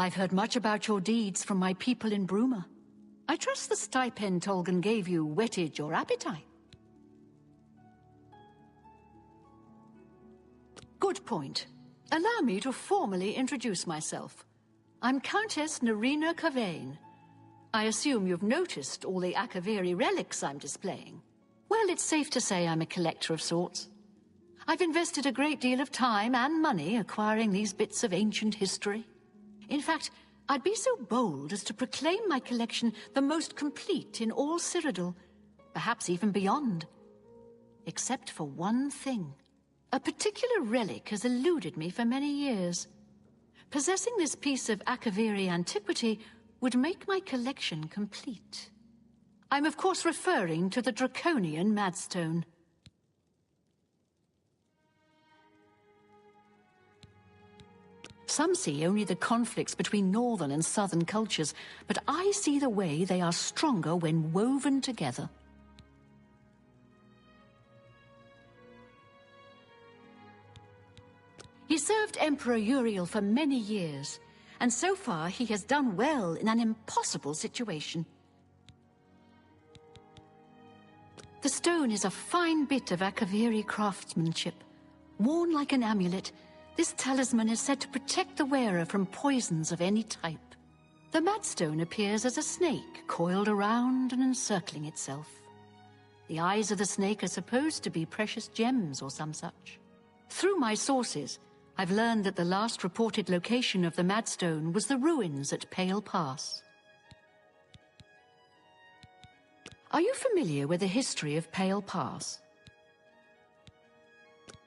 I've heard much about your deeds from my people in Bruma. I trust the stipend Tolgan gave you whetted your appetite. Good point. Allow me to formally introduce myself. I'm Countess Nerina Cavain. I assume you've noticed all the Akaviri relics I'm displaying. Well, it's safe to say I'm a collector of sorts. I've invested a great deal of time and money acquiring these bits of ancient history. In fact, I'd be so bold as to proclaim my collection the most complete in all Cyrodiil, perhaps even beyond. Except for one thing. A particular relic has eluded me for many years. Possessing this piece of Akaviri antiquity would make my collection complete. I'm of course referring to the Draconian Madstone. Some see only the conflicts between northern and southern cultures, but I see the way they are stronger when woven together. He served Emperor Uriel for many years, and so far he has done well in an impossible situation. The stone is a fine bit of Akaviri craftsmanship. Worn like an amulet, this talisman is said to protect the wearer from poisons of any type. The Madstone appears as a snake coiled around and encircling itself. The eyes of the snake are supposed to be precious gems or some such. Through my sources, I've learned that the last reported location of the Madstone was the ruins at Pale Pass. Are you familiar with the history of Pale Pass?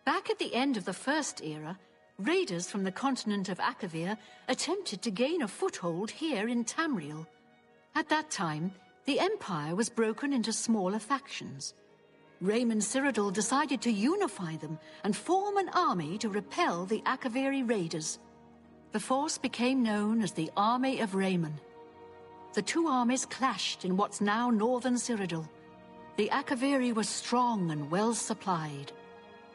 Back at the end of the First Era, raiders from the continent of Akavir attempted to gain a foothold here in Tamriel. At that time, the Empire was broken into smaller factions. Raymond Cyrodiil decided to unify them and form an army to repel the Akaviri raiders. The force became known as the Army of Raymond. The two armies clashed in what's now northern Cyrodiil. The Akaviri were strong and well supplied.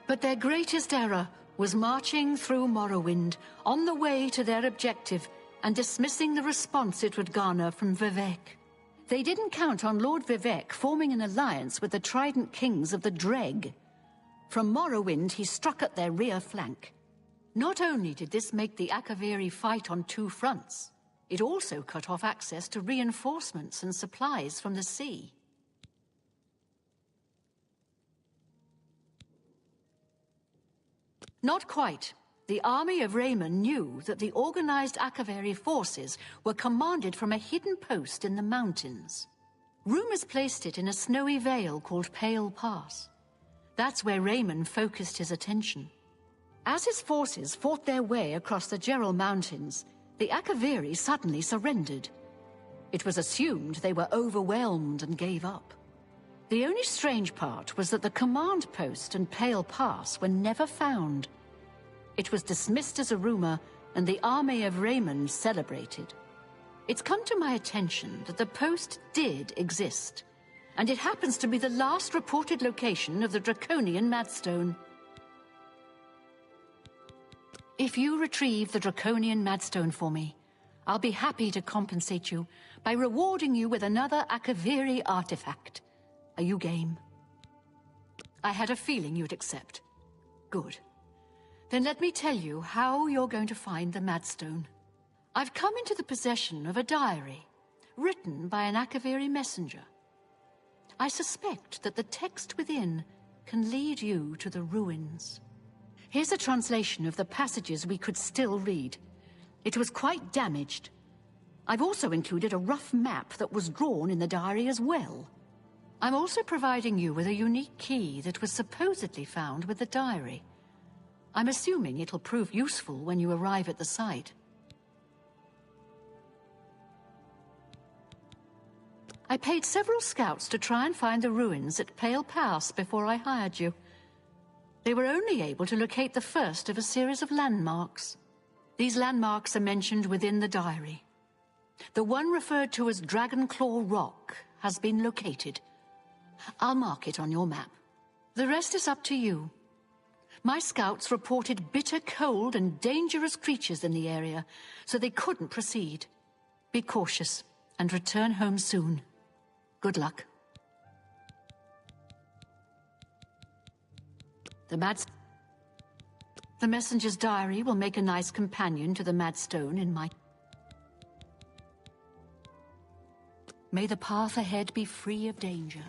But their greatest error was marching through Morrowind on the way to their objective and dismissing the response it would garner from Vivek. They didn't count on Lord Vivek forming an alliance with the Trident Kings of the Dreg. From Morrowind, he struck at their rear flank. Not only did this make the Akaviri fight on two fronts, it also cut off access to reinforcements and supplies from the sea. Not quite. The army of Raymond knew that the organized Akaviri forces were commanded from a hidden post in the mountains. Rumors placed it in a snowy vale called Pale Pass. That's where Raymond focused his attention. As his forces fought their way across the Gerald Mountains, the Akaviri suddenly surrendered. It was assumed they were overwhelmed and gave up. The only strange part was that the command post and Pale Pass were never found. It was dismissed as a rumor, and the army of Raymond celebrated. It's come to my attention that the post did exist, and it happens to be the last reported location of the Draconian Madstone. If you retrieve the Draconian Madstone for me, I'll be happy to compensate you by rewarding you with another Akaviri artifact. Are you game? I had a feeling you'd accept. Good. Then let me tell you how you're going to find the Madstone. I've come into the possession of a diary, written by an Akaviri messenger. I suspect that the text within can lead you to the ruins. Here's a translation of the passages we could still read. It was quite damaged. I've also included a rough map that was drawn in the diary as well. I'm also providing you with a unique key that was supposedly found with the diary. I'm assuming it'll prove useful when you arrive at the site. I paid several scouts to try and find the ruins at Pale Pass before I hired you. They were only able to locate the first of a series of landmarks. These landmarks are mentioned within the diary. The one referred to as Dragonclaw Rock has been located. I'll mark it on your map. The rest is up to you. My scouts reported bitter cold and dangerous creatures in the area, so they couldn't proceed. Be cautious and return home soon. Good luck. The messenger's diary will make a nice companion to the Mad Stone in my... May the path ahead be free of danger.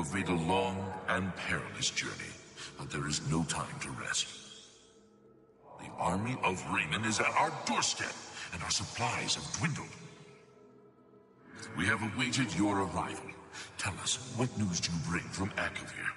have made a long and perilous journey, but there is no time to rest. The army of Raymond is at our doorstep, and our supplies have dwindled. We have awaited your arrival. Tell us, what news do you bring from Akavir?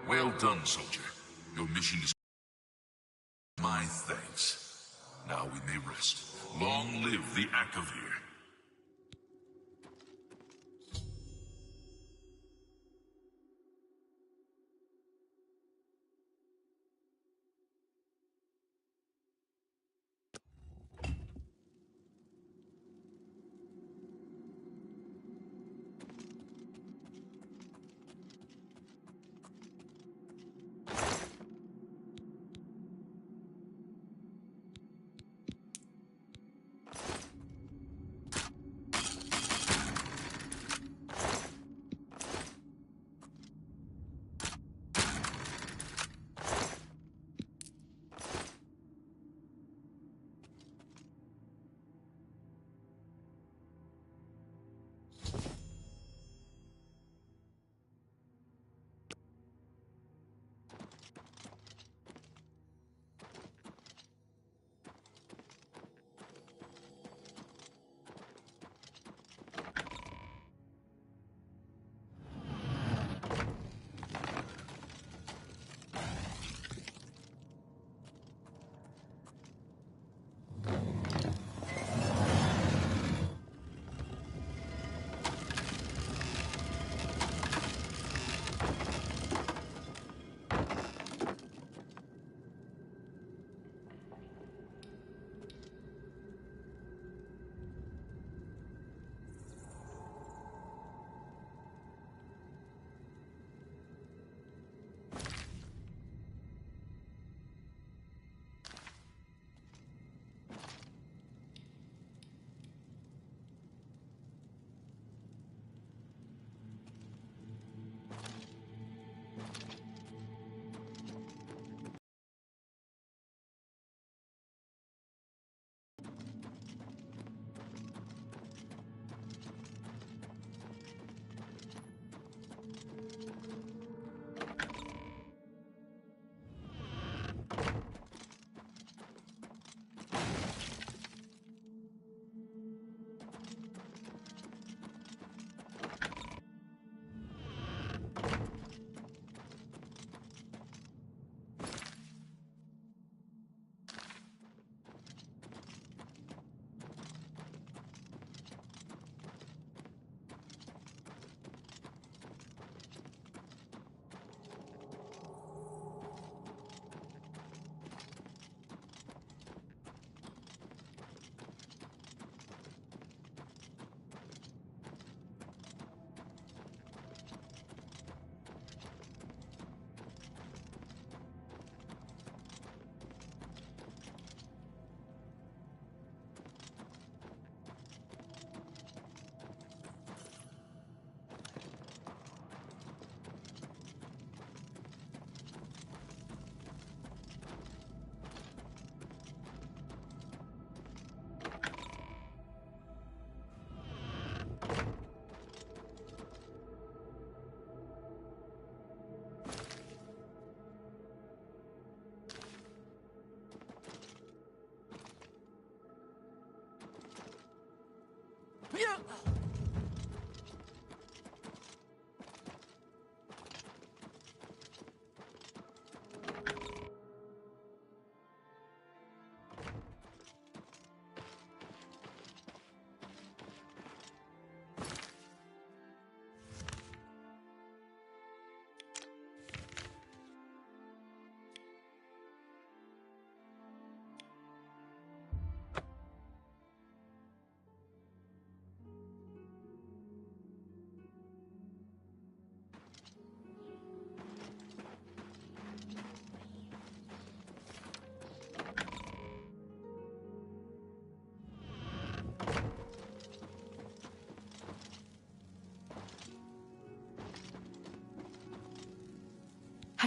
Well done, soldier. Your mission is my thanks. Now we may rest. Long live the Akavir.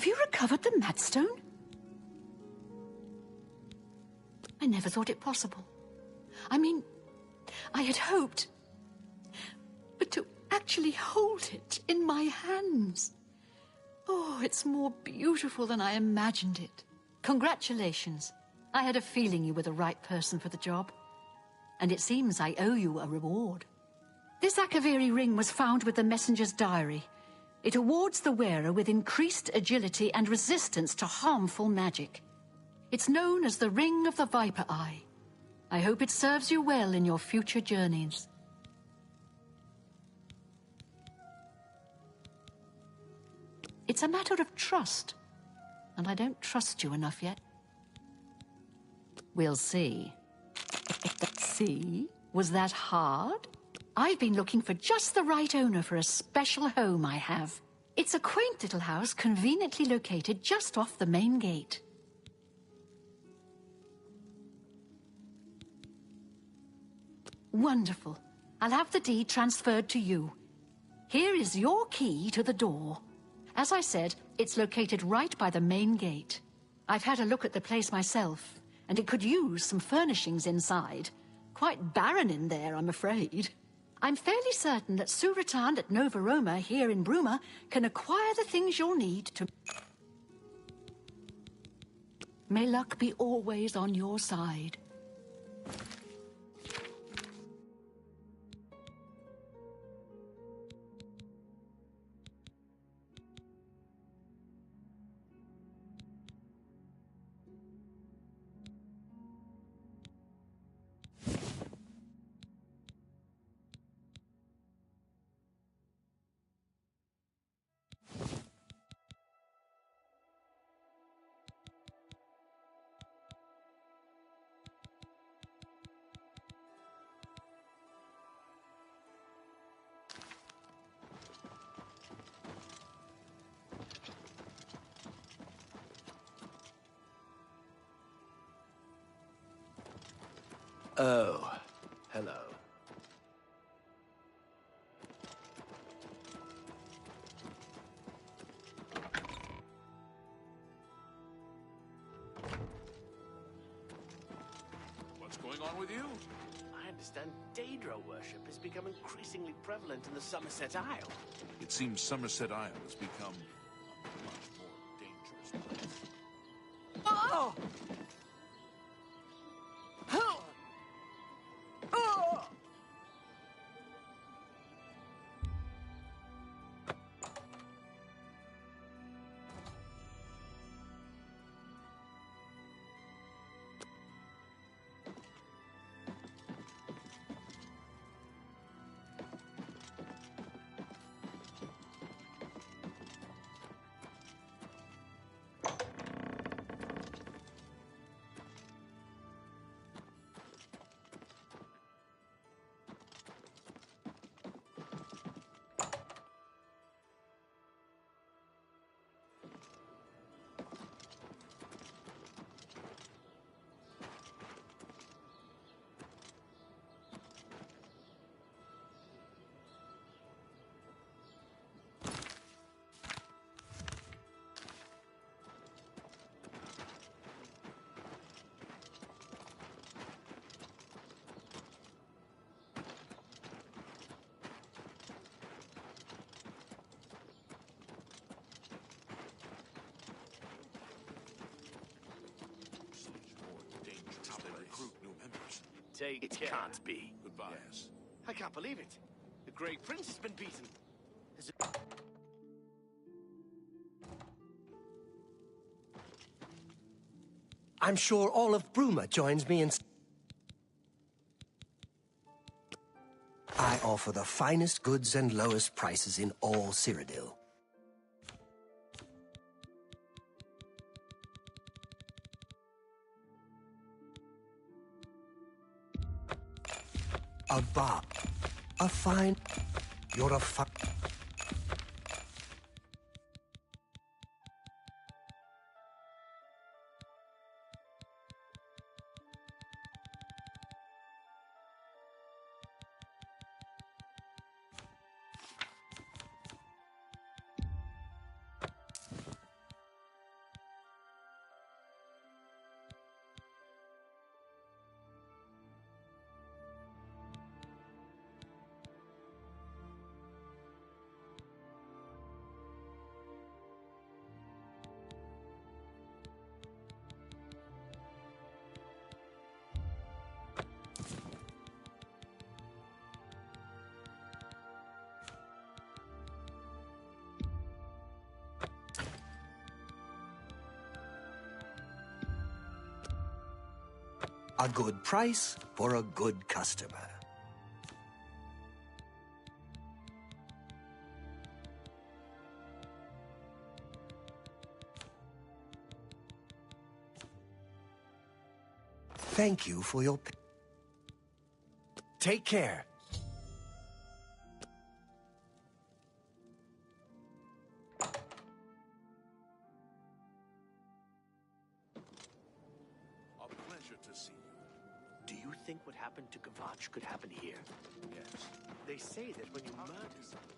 Have you recovered the Madstone? I never thought it possible. I mean, I had hoped. But to actually hold it in my hands. Oh, it's more beautiful than I imagined it. Congratulations. I had a feeling you were the right person for the job. And it seems I owe you a reward. This Akaviri ring was found with the messenger's diary. It awards the wearer with increased agility and resistance to harmful magic. It's known as the Ring of the Viper Eye. I hope it serves you well in your future journeys. It's a matter of trust, and I don't trust you enough yet. We'll see. See? Was that hard? I've been looking for just the right owner for a special home I have. It's a quaint little house conveniently located just off the main gate. Wonderful. I'll have the deed transferred to you. Here is your key to the door. As I said, it's located right by the main gate. I've had a look at the place myself, and it could use some furnishings inside. Quite barren in there, I'm afraid. I'm fairly certain that Suratan at Nova Roma here in Bruma can acquire the things you'll need to... May luck be always on your side. Oh, hello. What's going on with you? I understand Daedra worship has become increasingly prevalent in the Somerset Isle. It seems Somerset Isle has become a much more dangerous place. Oh! It can't be. Goodbye. Yes. I can't believe it. The Great Prince has been beaten. I'm sure all of Bruma joins me in... I offer the finest goods and lowest prices in all Cyrodiil. A bar. A fine... You're a fine... A good price for a good customer. Thank you for your... Take care. A pleasure to see you. Do you think what happened to Kvatch could happen here? Yes. They say that when you murder someone...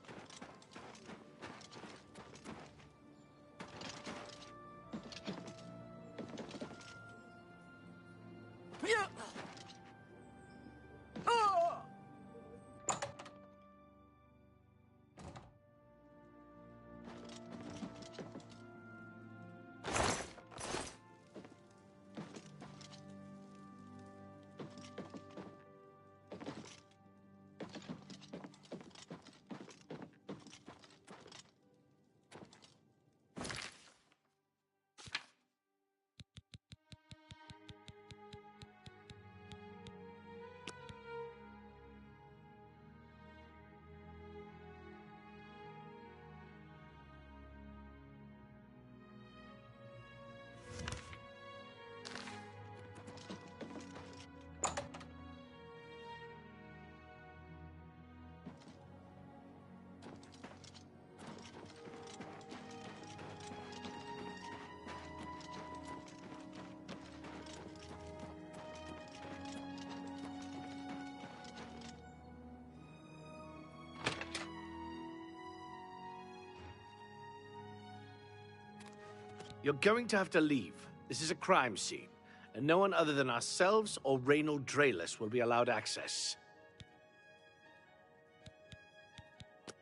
You're going to have to leave. This is a crime scene, and no one other than ourselves or Reynold Drayless will be allowed access.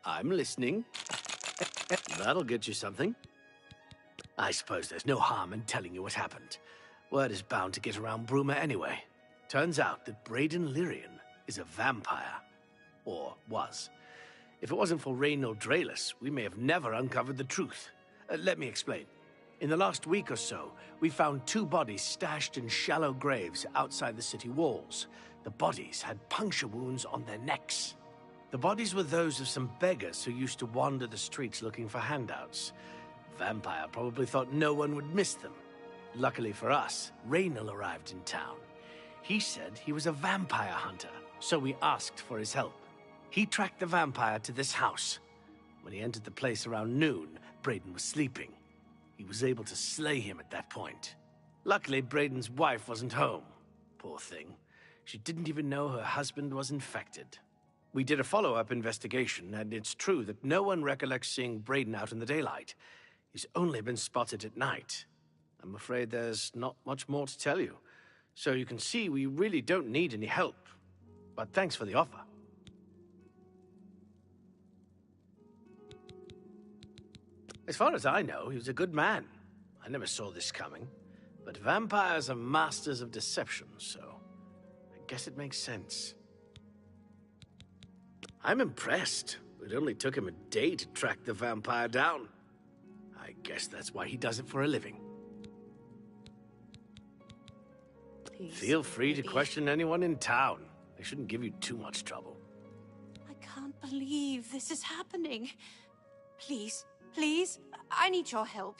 I'm listening. That'll get you something. I suppose there's no harm in telling you what happened. Word is bound to get around Bruma anyway. Turns out that Braden Lyrian is a vampire. Or was. If it wasn't for Reynold Drayless, we may have never uncovered the truth. Let me explain. In the last week or so, we found 2 bodies stashed in shallow graves outside the city walls. The bodies had puncture wounds on their necks. The bodies were those of some beggars who used to wander the streets looking for handouts. Vampire probably thought no one would miss them. Luckily for us, Reynold arrived in town. He said he was a vampire hunter, so we asked for his help. He tracked the vampire to this house. When he entered the place around noon, Braden was sleeping. He was able to slay him at that point. Luckily, Braden's wife wasn't home. Poor thing. She didn't even know her husband was infected. We did a follow-up investigation, and it's true that no one recollects seeing Braden out in the daylight. He's only been spotted at night. I'm afraid there's not much more to tell you. So you can see we really don't need any help. But thanks for the offer. As far as I know, he was a good man. I never saw this coming. But vampires are masters of deception, so I guess it makes sense. I'm impressed. It only took him a day to track the vampire down. I guess that's why he does it for a living. Please, Feel free to maybe. question anyone in town. They shouldn't give you too much trouble. I can't believe this is happening. Please, please, I need your help.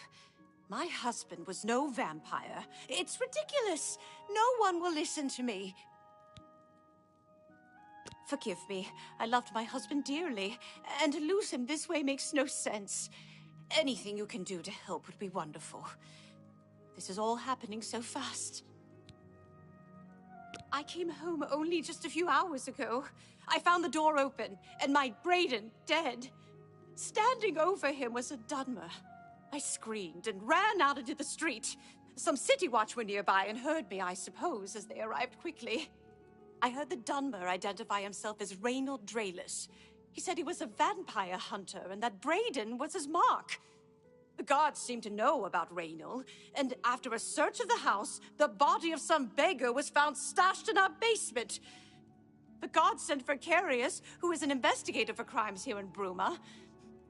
My husband was no vampire. It's ridiculous. No one will listen to me. Forgive me. I loved my husband dearly, and to lose him this way makes no sense. Anything you can do to help would be wonderful. This is all happening so fast. I came home only just a few hours ago. I found the door open, and my Braden dead. Standing over him was a Dunmer. I screamed and ran out into the street. Some city watch were nearby and heard me, I suppose, as they arrived quickly. I heard the Dunmer identify himself as Reynold Drayless. He said he was a vampire hunter and that Braden was his mark. The guards seemed to know about Reynold, and after a search of the house, the body of some beggar was found stashed in our basement. The guards sent for Carius, who is an investigator for crimes here in Bruma.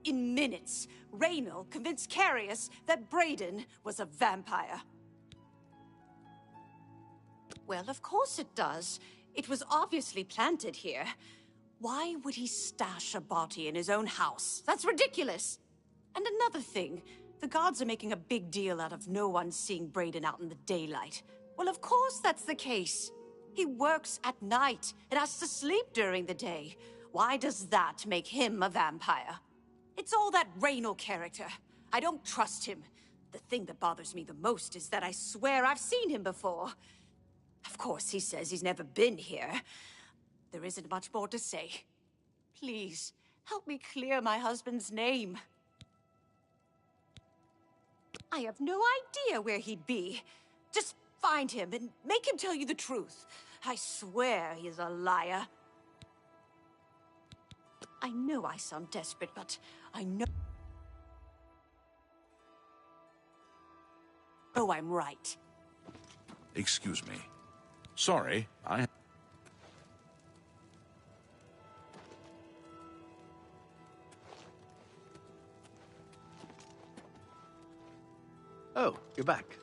In minutes, Reynold convinced Carius that Braden was a vampire. Well, of course it does. It was obviously planted here. Why would he stash a body in his own house? That's ridiculous! And another thing, the gods are making a big deal out of no one seeing Brayden out in the daylight. Well, of course that's the case. He works at night and has to sleep during the day. Why does that make him a vampire? It's all that Raynor character. I don't trust him. The thing that bothers me the most is that I swear I've seen him before. Of course, he says he's never been here. There isn't much more to say. Please, help me clear my husband's name. I have no idea where he'd be. Just find him and make him tell you the truth. I swear he's a liar. I know I sound desperate, but I know I'm right. Excuse me. Sorry, Oh, you're back.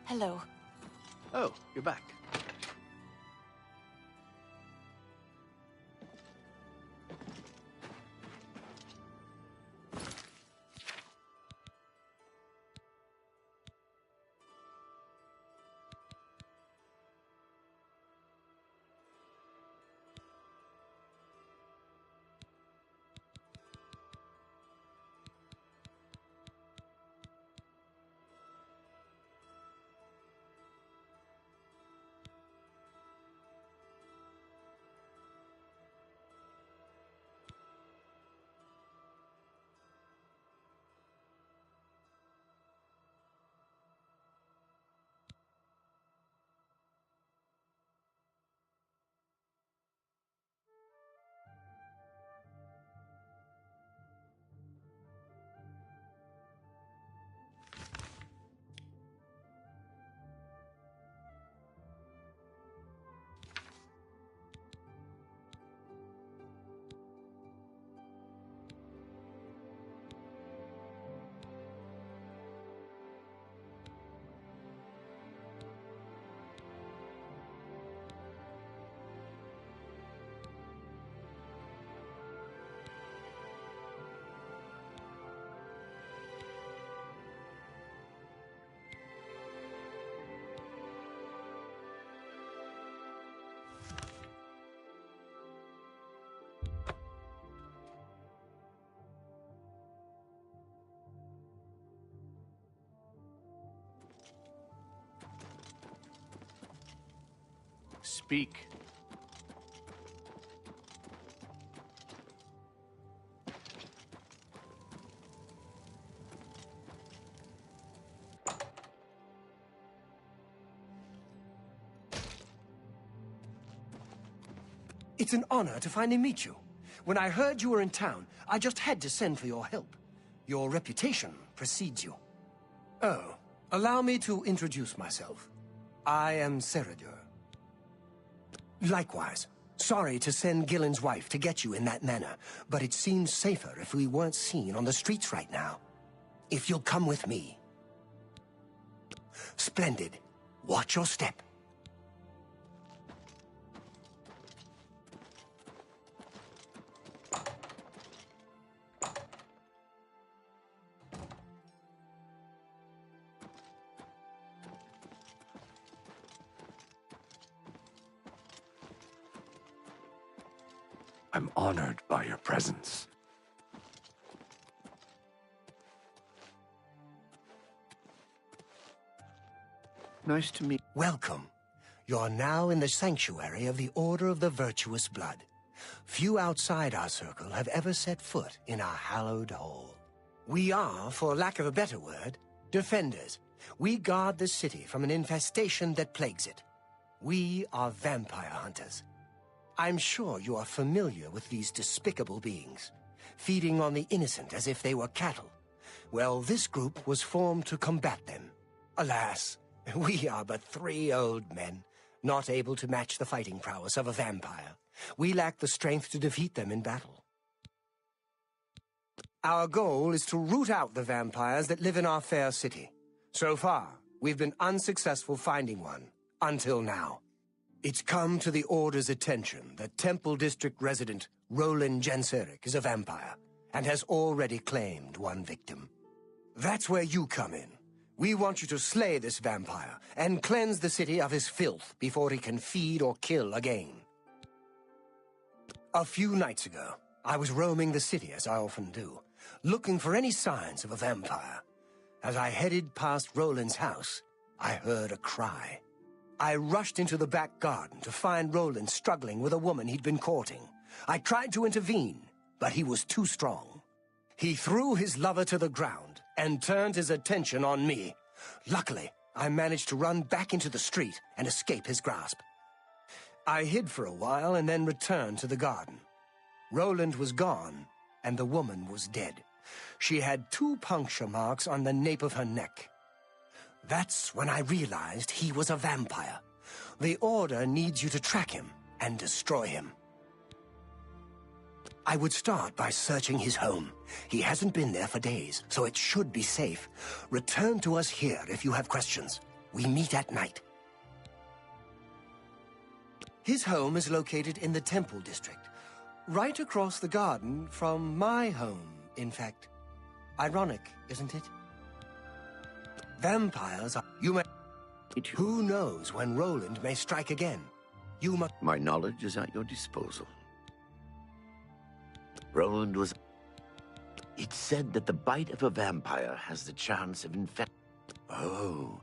Hello. Oh, you're back. Speak. It's an honor to finally meet you. When I heard you were in town, I just had to send for your help. Your reputation precedes you. Oh, allow me to introduce myself. I am Seradur. Likewise. Sorry to send Gillen's wife to get you in that manner, but it seems safer if we weren't seen on the streets right now. If you'll come with me. Splendid. Watch your step. I'm honored by your presence. Nice to meet. Welcome. You're now in the sanctuary of the Order of the Virtuous Blood. Few outside our circle have ever set foot in our hallowed hall. We are, for lack of a better word, defenders. We guard the city from an infestation that plagues it. We are vampire hunters. I'm sure you are familiar with these despicable beings, feeding on the innocent as if they were cattle. Well, this group was formed to combat them. Alas, we are but 3 old men, not able to match the fighting prowess of a vampire. We lack the strength to defeat them in battle. Our goal is to root out the vampires that live in our fair city. So far, we've been unsuccessful finding one, until now. It's come to the Order's attention that Temple District resident Roland Genseric is a vampire, and has already claimed one victim. That's where you come in. We want you to slay this vampire, and cleanse the city of his filth before he can feed or kill again. A few nights ago, I was roaming the city as I often do, looking for any signs of a vampire. As I headed past Roland's house, I heard a cry. I rushed into the back garden to find Roland struggling with a woman he'd been courting. I tried to intervene, but he was too strong. He threw his lover to the ground and turned his attention on me. Luckily, I managed to run back into the street and escape his grasp. I hid for a while and then returned to the garden. Roland was gone, and the woman was dead. She had 2 puncture marks on the nape of her neck. That's when I realized he was a vampire. The Order needs you to track him and destroy him. I would start by searching his home. He hasn't been there for days, so it should be safe. Return to us here if you have questions. We meet at night. His home is located in the Temple District, right across the garden from my home, in fact. Ironic, isn't it? Vampires are... Who knows when Roland may strike again? My knowledge is at your disposal. Roland was... It's said that the bite of a vampire has the chance of infecting... Oh.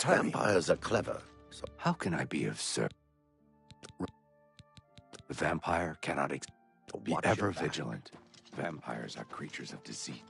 Vampires are clever, so... How can I be of service? The vampire cannot be ever vigilant. Vampires are creatures of deceit.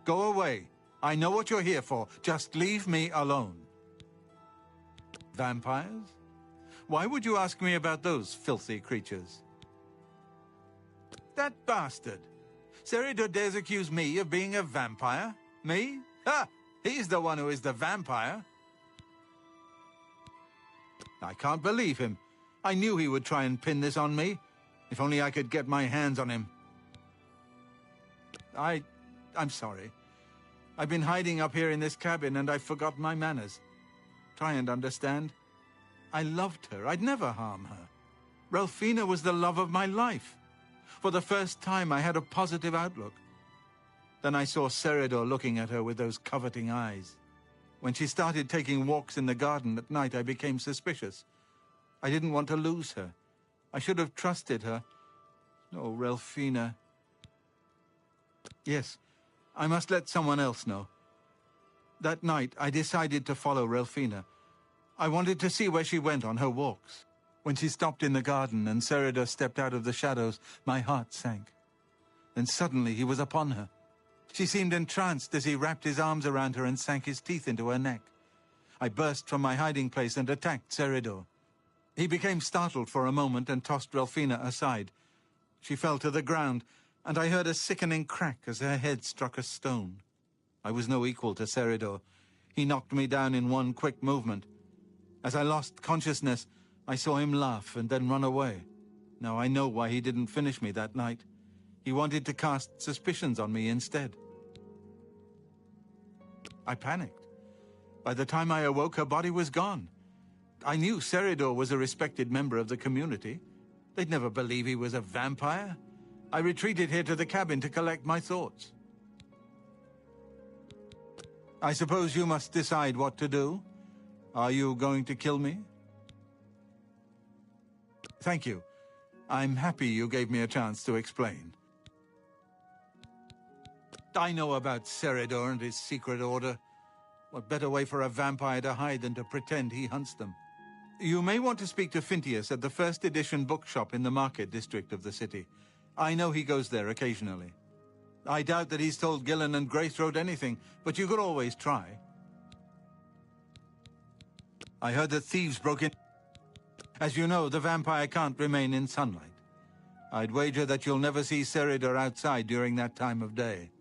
Go away. I know what you're here for. Just leave me alone. Vampires? Why would you ask me about those filthy creatures? That bastard! Seridor dares accuse me of being a vampire? Me? Ha! He's the one who is the vampire. I can't believe him. I knew he would try and pin this on me. If only I could get my hands on him. I'm sorry. I've been hiding up here in this cabin and I've forgotten my manners. Try and understand. I loved her. I'd never harm her. Ralphina was the love of my life. For the first time, I had a positive outlook. Then I saw Seridor looking at her with those coveting eyes. When she started taking walks in the garden at night, I became suspicious. I didn't want to lose her. I should have trusted her. Oh, Ralphina. Yes, I must let someone else know. That night, I decided to follow Ralphina. I wanted to see where she went on her walks. When she stopped in the garden and Seridor stepped out of the shadows, my heart sank. Then suddenly he was upon her. She seemed entranced as he wrapped his arms around her and sank his teeth into her neck. I burst from my hiding place and attacked Seridor. He became startled for a moment and tossed Ralphina aside. She fell to the ground, and I heard a sickening crack as her head struck a stone. I was no equal to Seridor. He knocked me down in one quick movement. As I lost consciousness, I saw him laugh and then run away. Now I know why he didn't finish me that night. He wanted to cast suspicions on me instead. I panicked. By the time I awoke, her body was gone. I knew Seridor was a respected member of the community. They'd never believe he was a vampire. I retreated here to the cabin to collect my thoughts. I suppose you must decide what to do. Are you going to kill me? Thank you. I'm happy you gave me a chance to explain. I know about Seridor and his secret order. What better way for a vampire to hide than to pretend he hunts them? You may want to speak to Phintius at the first edition bookshop in the market district of the city. I know he goes there occasionally. I doubt that he's told Gillen and Greythroat anything, but you could always try. I heard that thieves broke in. As you know, the vampire can't remain in sunlight. I'd wager that you'll never see Seridor outside during that time of day.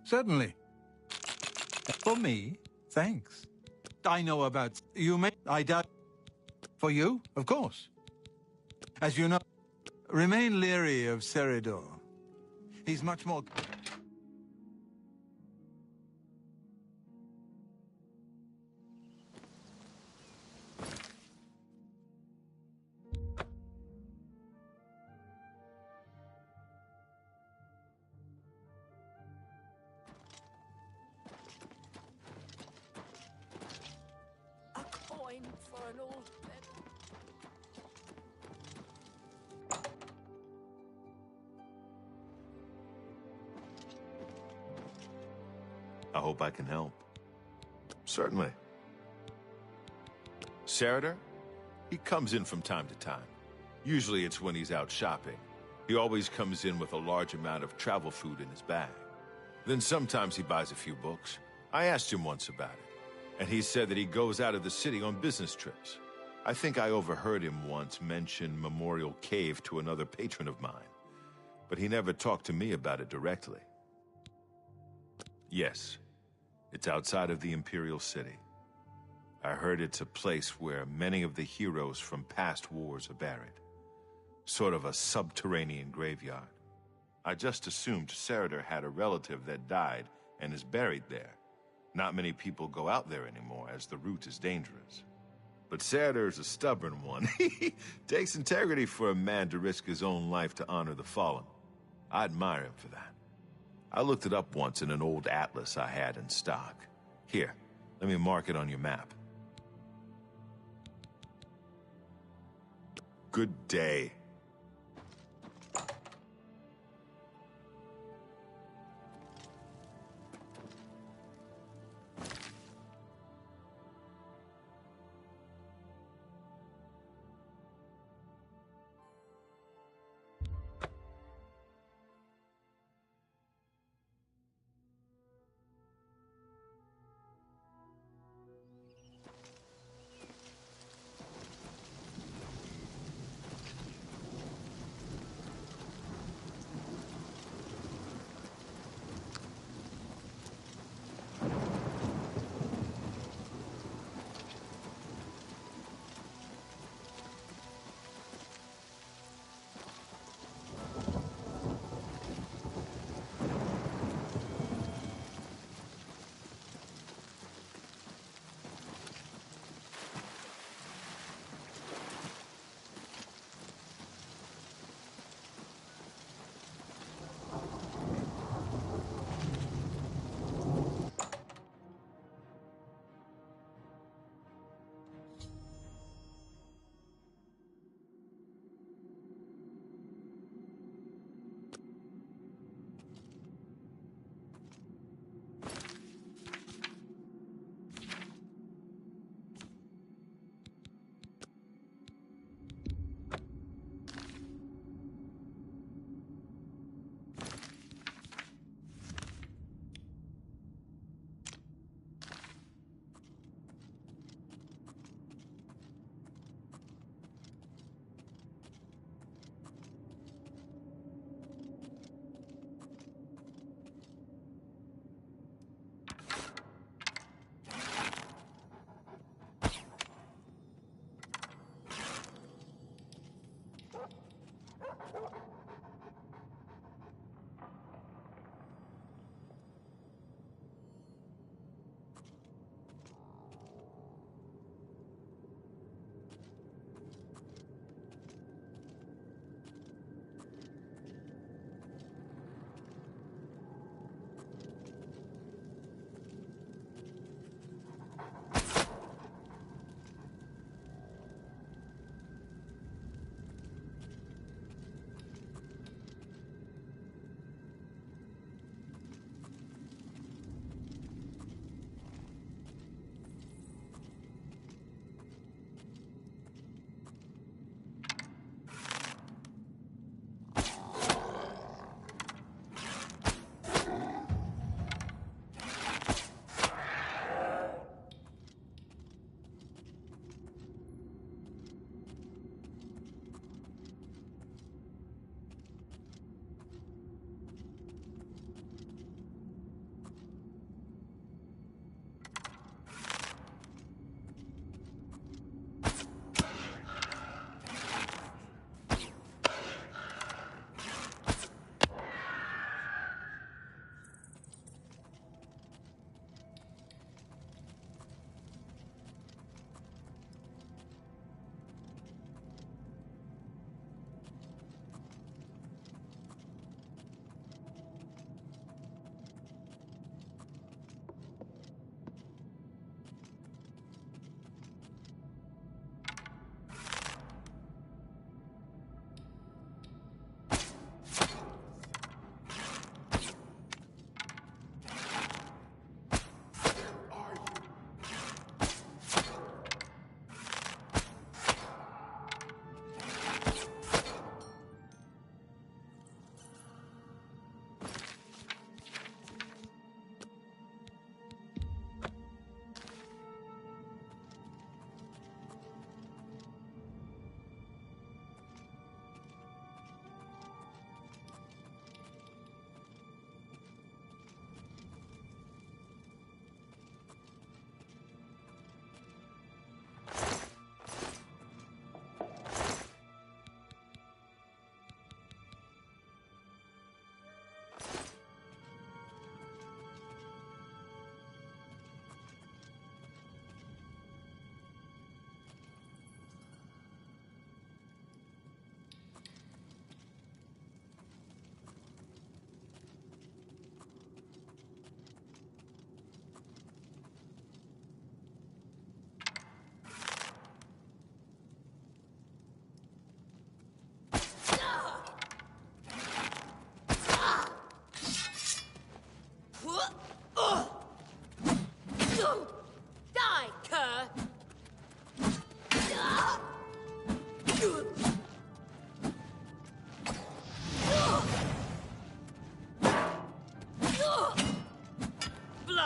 Certainly. For me, thanks. I know about... You may... I doubt... For you, of course. As you know, remain leery of Seridor. He's much more... For an old bed. I hope I can help. Certainly. Seridor? He comes in from time to time. Usually it's when he's out shopping. He always comes in with a large amount of travel food in his bag. Then sometimes he buys a few books. I asked him once about it, and he said that he goes out of the city on business trips. I think I overheard him once mention Memorial Cave to another patron of mine, but he never talked to me about it directly. Yes, it's outside of the Imperial City. I heard it's a place where many of the heroes from past wars are buried. Sort of a subterranean graveyard. I just assumed Seridor had a relative that died and is buried there. Not many people go out there anymore, as the route is dangerous. But Seridor's a stubborn one. Takes integrity for a man to risk his own life to honor the fallen. I admire him for that. I looked it up once in an old atlas I had in stock. Here, let me mark it on your map. Good day.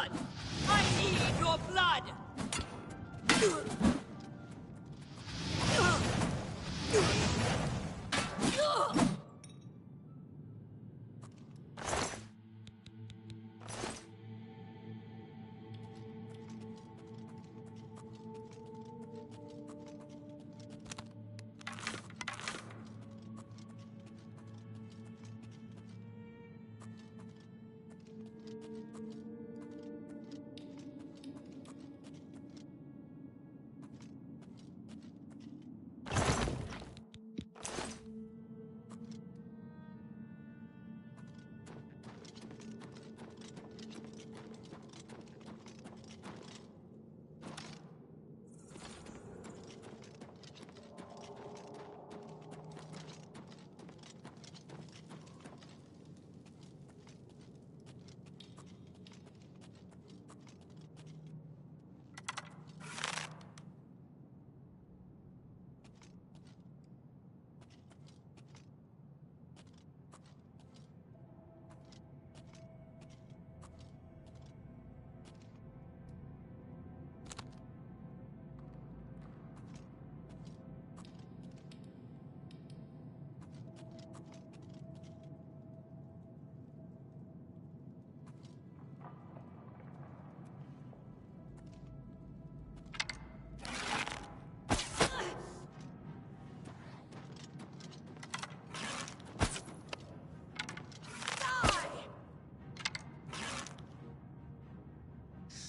blood! I need your blood!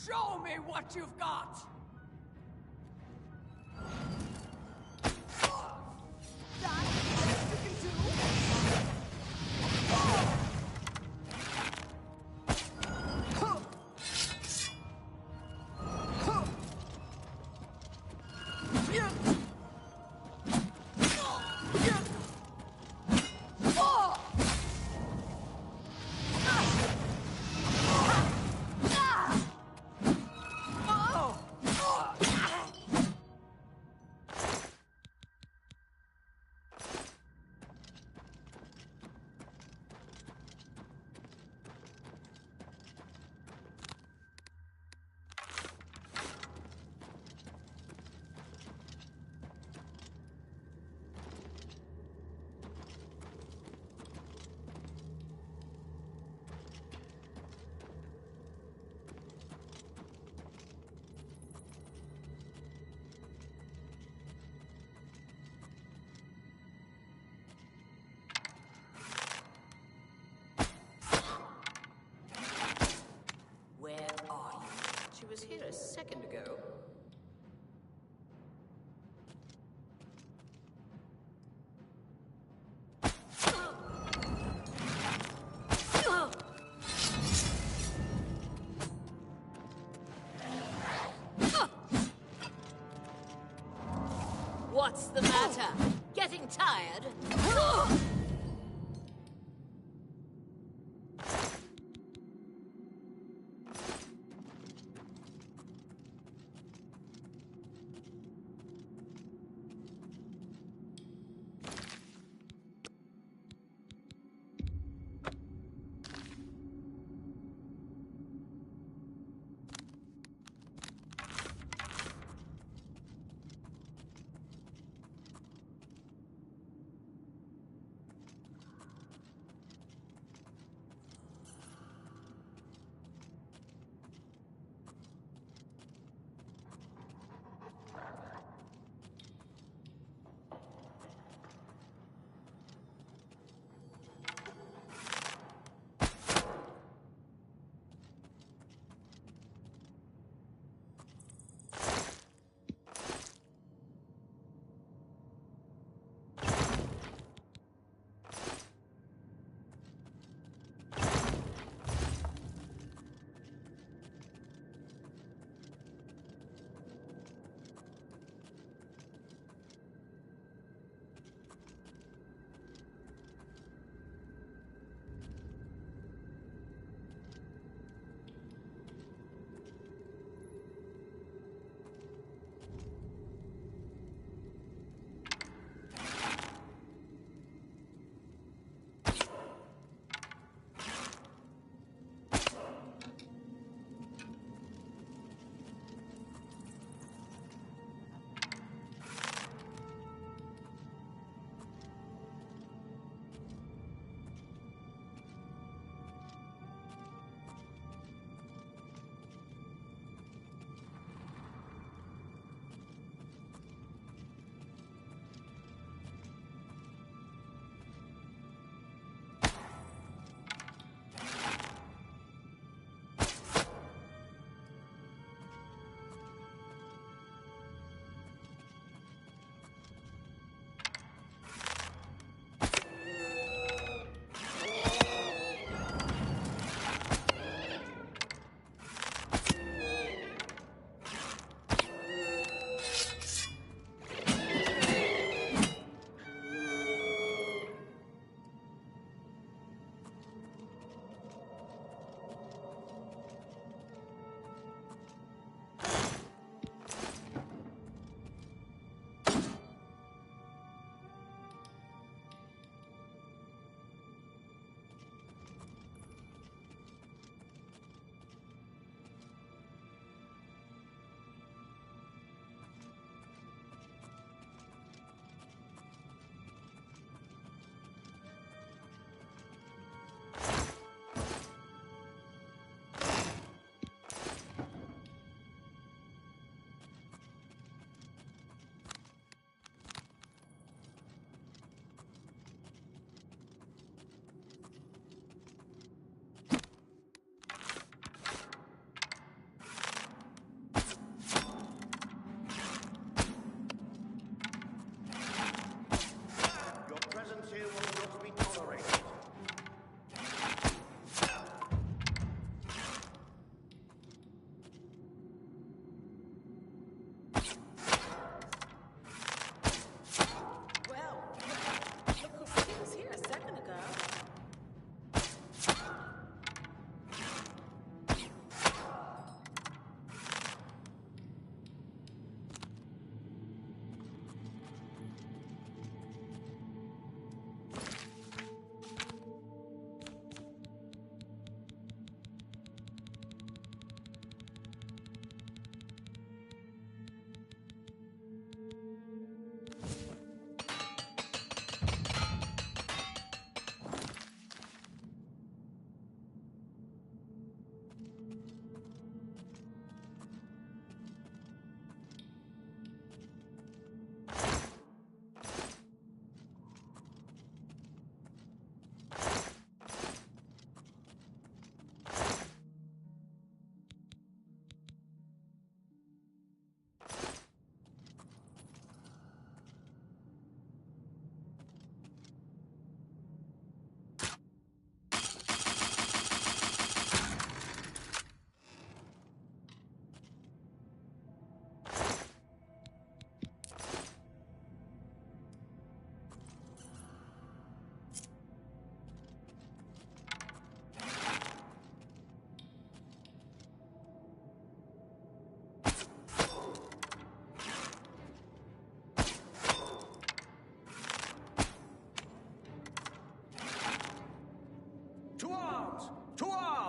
Show me what you've got! That you can do?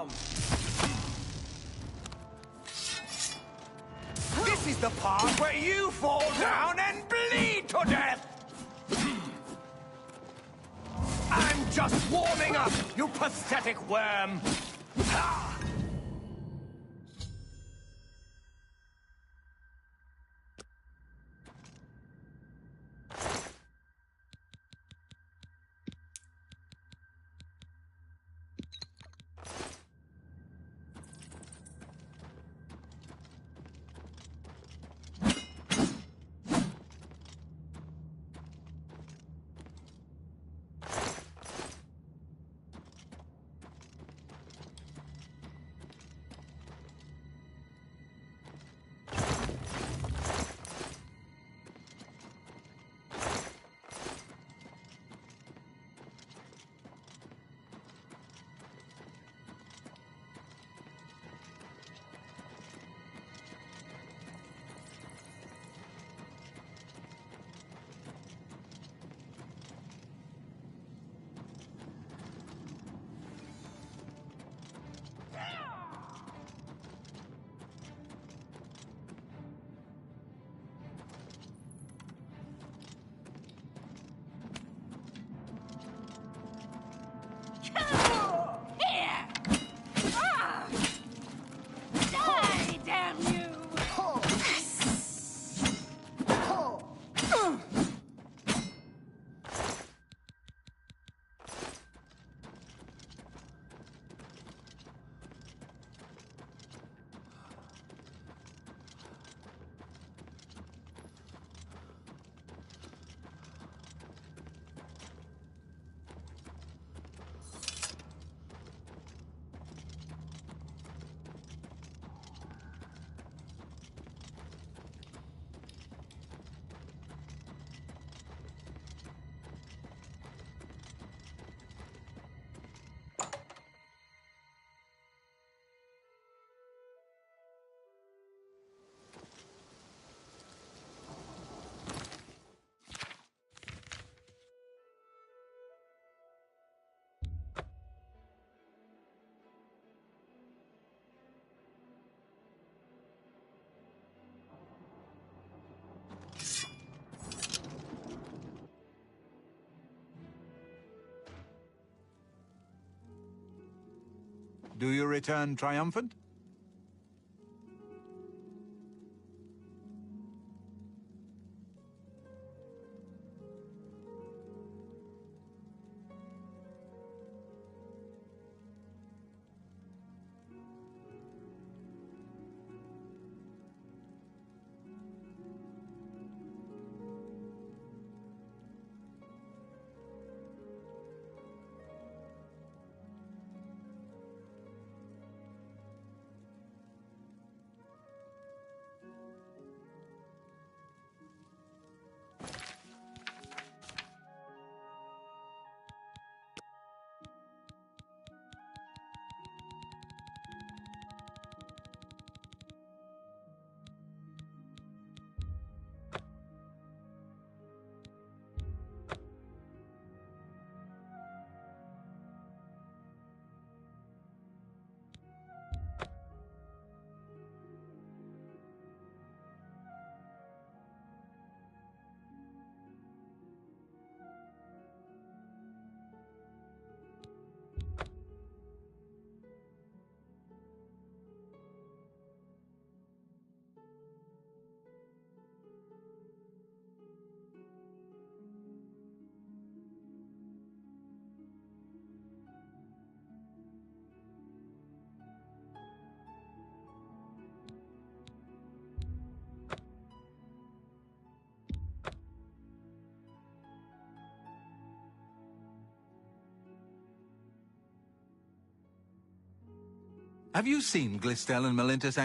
down! This is the part where you fall down and bleed to death! I'm just warming up, you pathetic worm! Do you return triumphant? Have you seen Glistel and Melintus?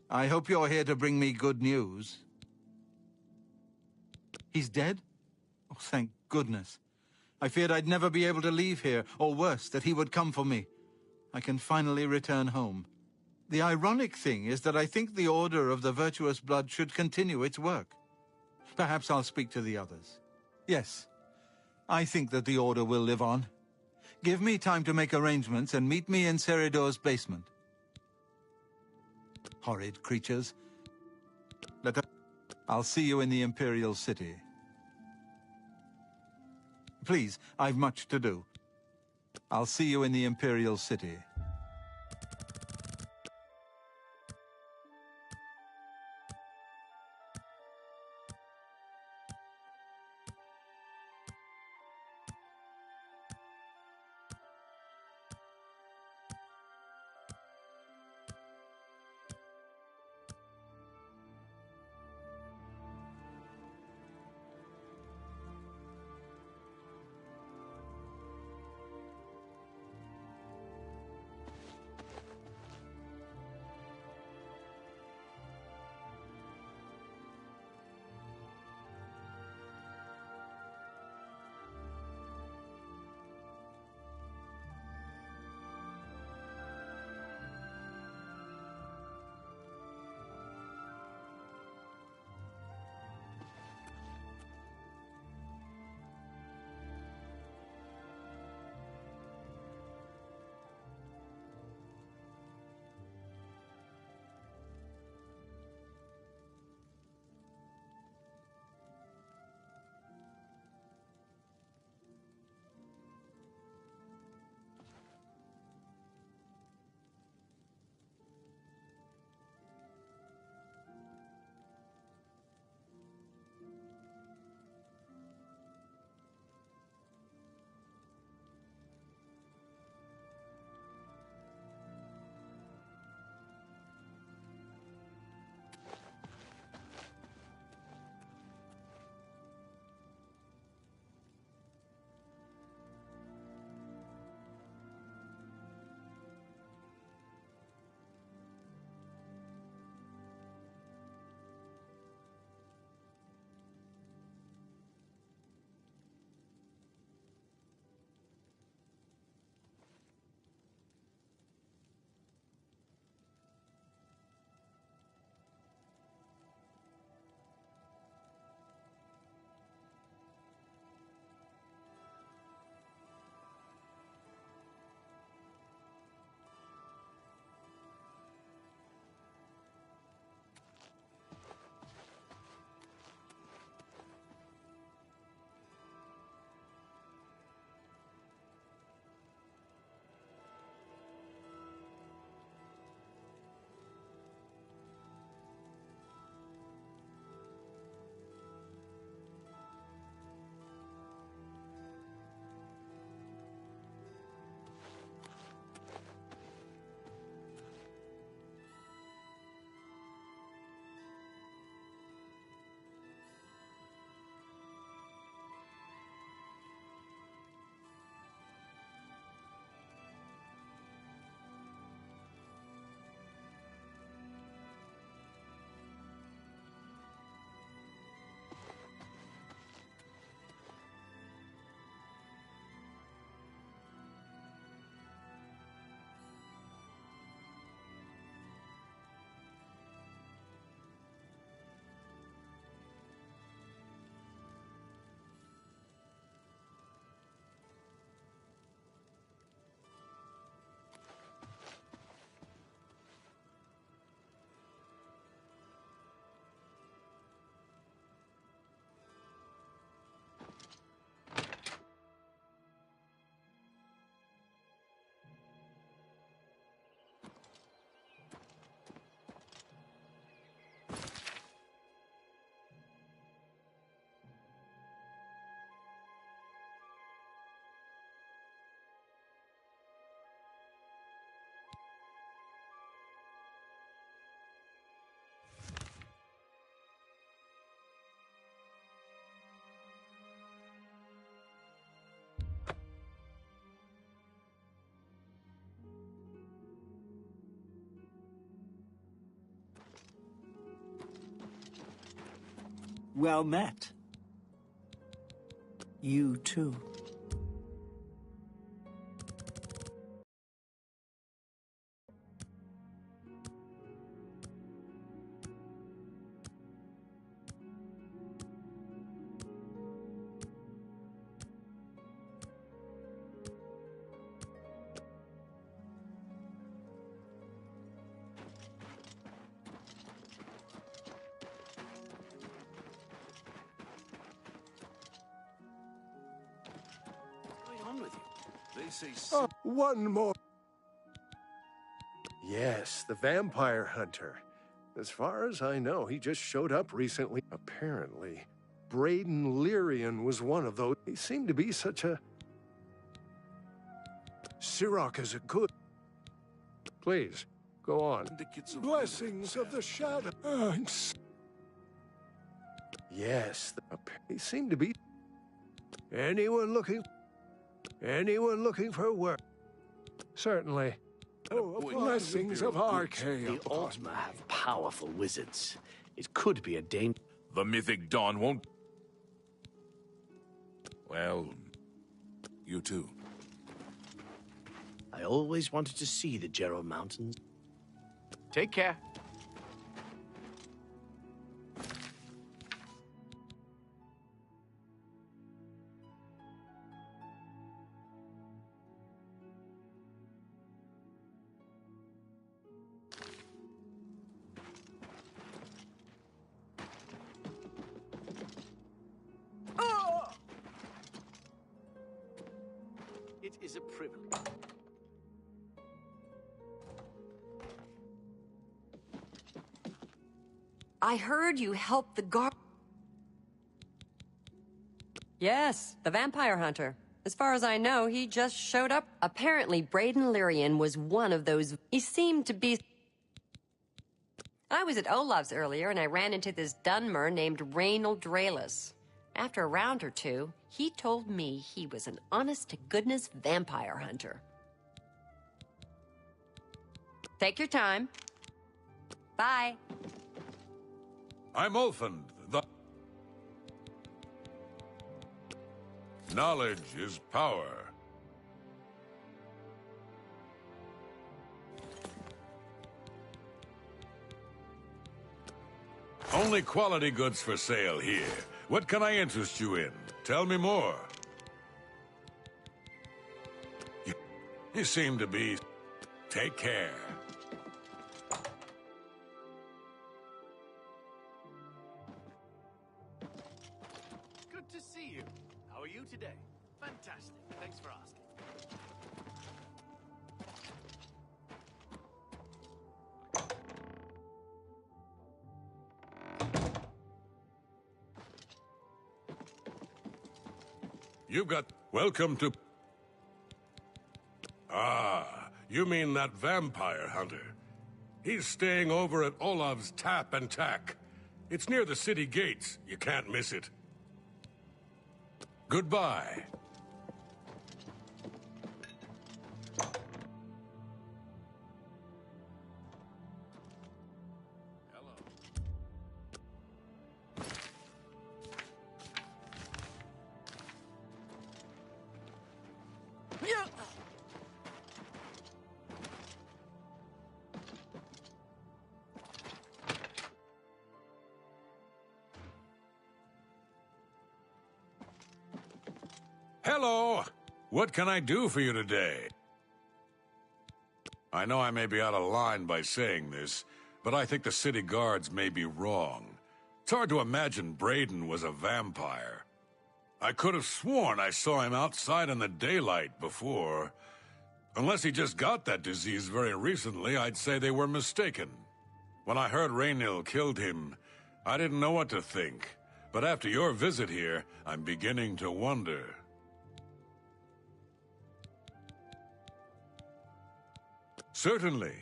I hope you're here to bring me good news. He's dead? Oh, thank goodness. I feared I'd never be able to leave here, or worse, that he would come for me. I can finally return home. The ironic thing is that I think the Order of the Virtuous Blood should continue its work. Perhaps I'll speak to the others. Yes, I think that the Order will live on. Give me time to make arrangements and meet me in Seridor's basement. Horrid creatures. I'll see you in the Imperial City. Please, I've much to do. I'll see you in the Imperial City. Well met. You too. One more. Yes, the vampire hunter. As far as I know, he just showed up recently. Apparently, Braden Lyrian was one of those. He seemed to be such a... Sirach is a good... Please, go on. Blessings of the shadow. Yes, he seemed to be... Anyone looking for work? Certainly. Oh, blessings of Archaea. The Ultima have powerful wizards. It could be a danger. The mythic dawn won't... Well, you too. I always wanted to see the Jero Mountains. Take care. It is a privilege. I heard you helped the guard. Yes, the vampire hunter. As far as I know, he just showed up. Apparently, Braden Lyrian was one of those. He seemed to be... I was at Olav's earlier, and I ran into this Dunmer named Raynald Draelis. After a round or two, he told me he was an honest-to-goodness vampire hunter. Take your time. Bye. I'm Ulfund, the... Knowledge is power. Only quality goods for sale here. What can I interest you in? Tell me more. You seem to be... Take care. Good to see you. How are you today? Fantastic. Thanks for asking. You've got... Welcome to... Ah, you mean that vampire hunter. He's staying over at Olav's Tap and Tack. It's near the city gates. You can't miss it. Goodbye. Hello! What can I do for you today? I know I may be out of line by saying this, but I think the city guards may be wrong. It's hard to imagine Braden was a vampire. I could have sworn I saw him outside in the daylight before. Unless he just got that disease very recently, I'd say they were mistaken. When I heard Raynil killed him, I didn't know what to think. But after your visit here, I'm beginning to wonder. Certainly.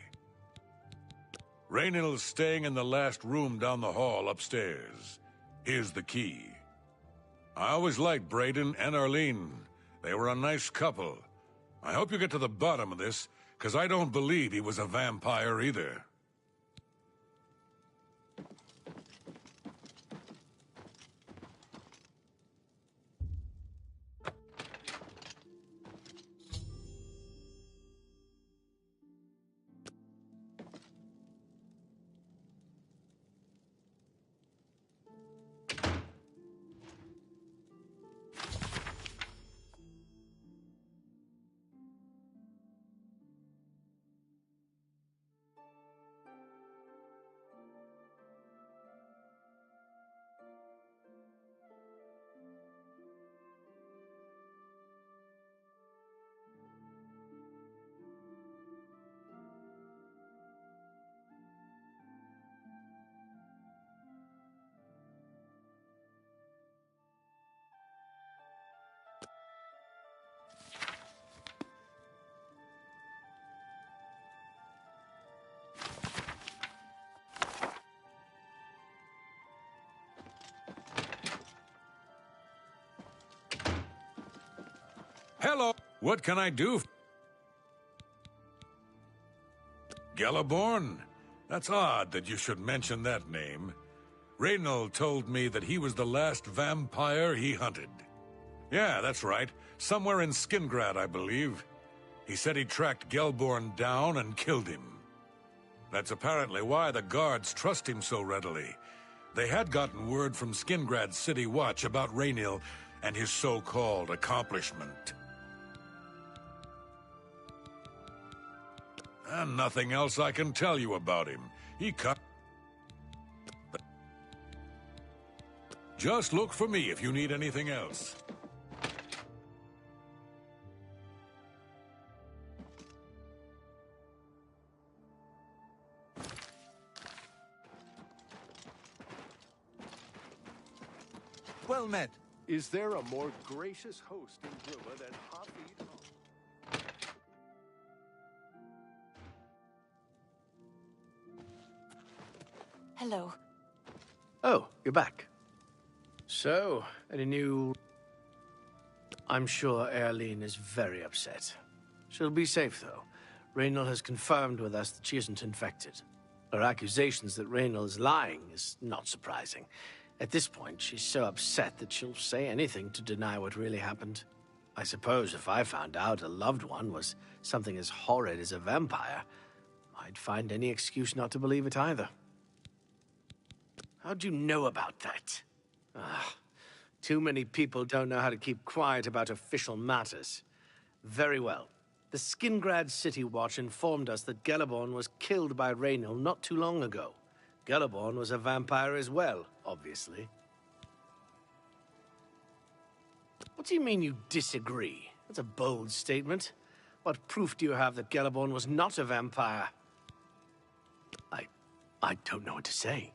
Raynil's staying in the last room down the hall upstairs. Here's the key. I always liked Braden and Arlene. They were a nice couple. I hope you get to the bottom of this, because I don't believe he was a vampire either. Hello. What can I do? Gelaborn? That's odd that you should mention that name. Reynald told me that he was the last vampire he hunted. Yeah, that's right. Somewhere in Skingrad, I believe. He said he tracked Gelborn down and killed him. That's apparently why the guards trust him so readily. They had gotten word from Skingrad's City Watch about Raynil and his so-called accomplishment. And nothing else I can tell you about him. He cut. Just look for me if you need anything else. Well met. Is there a more gracious host in Bruma than Hafid? Hello. Oh, you're back. So, any new... I'm sure Erlene is very upset. She'll be safe, though. Raynil has confirmed with us that she isn't infected. Her accusations that Raynil is lying is not surprising. At this point, she's so upset that she'll say anything to deny what really happened. I suppose if I found out a loved one was something as horrid as a vampire, I'd find any excuse not to believe it either. How'd you know about that? Too many people don't know how to keep quiet about official matters. Very well. The Skingrad City Watch informed us that Gelaborn was killed by Raynil not too long ago. Gelaborn was a vampire as well, obviously. What do you mean you disagree? That's a bold statement. What proof do you have that Gelaborn was not a vampire? I don't know what to say.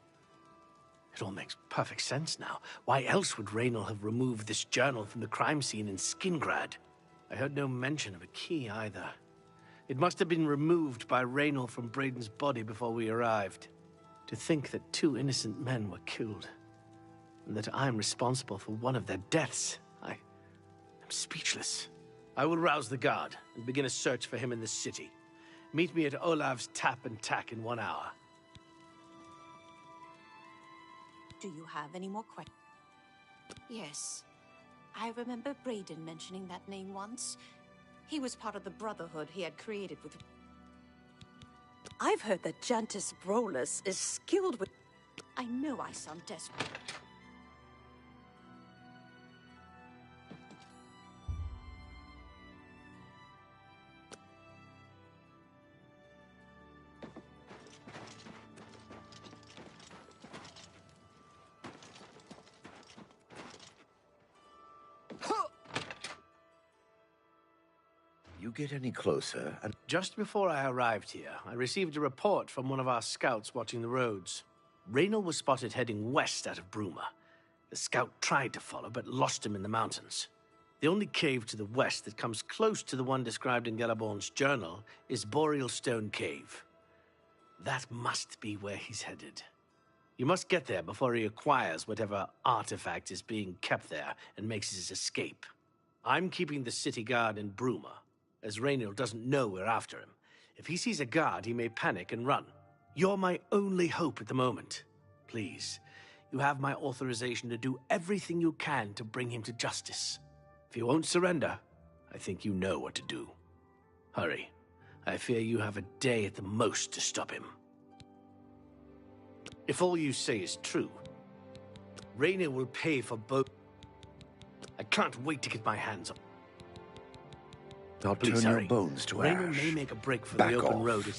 It all makes perfect sense now. Why else would Raynil have removed this journal from the crime scene in Skingrad? I heard no mention of a key either. It must have been removed by Raynil from Braden's body before we arrived. To think that 2 innocent men were killed, and that I'm responsible for one of their deaths, I'm speechless. I will rouse the guard and begin a search for him in the city. Meet me at Olav's Tap and Tack in 1 hour. Do you have any more questions? Yes. I remember Braden mentioning that name once. He was part of the Brotherhood he had created with... I've heard that Jantis Brolus is skilled with... I know I sound desperate. You get any closer, and... Just before I arrived here, I received a report from one of our scouts watching the roads. Raynil was spotted heading west out of Bruma. The scout tried to follow, but lost him in the mountains. The only cave to the west that comes close to the one described in Gelaborn's journal is Boreal Stone Cave. That must be where he's headed. You must get there before he acquires whatever artifact is being kept there and makes his escape. I'm keeping the city guard in Bruma, as Raynil doesn't know we're after him. If he sees a guard, he may panic and run. You're my only hope at the moment. Please, you have my authorization to do everything you can to bring him to justice. If he won't surrender, I think you know what to do. Hurry. I fear you have a day at the most to stop him. If all you say is true, Raynil will pay for both. I can't wait to get my hands on. Not turn your bones to ash. Raynil may make a break for Back the open off. road.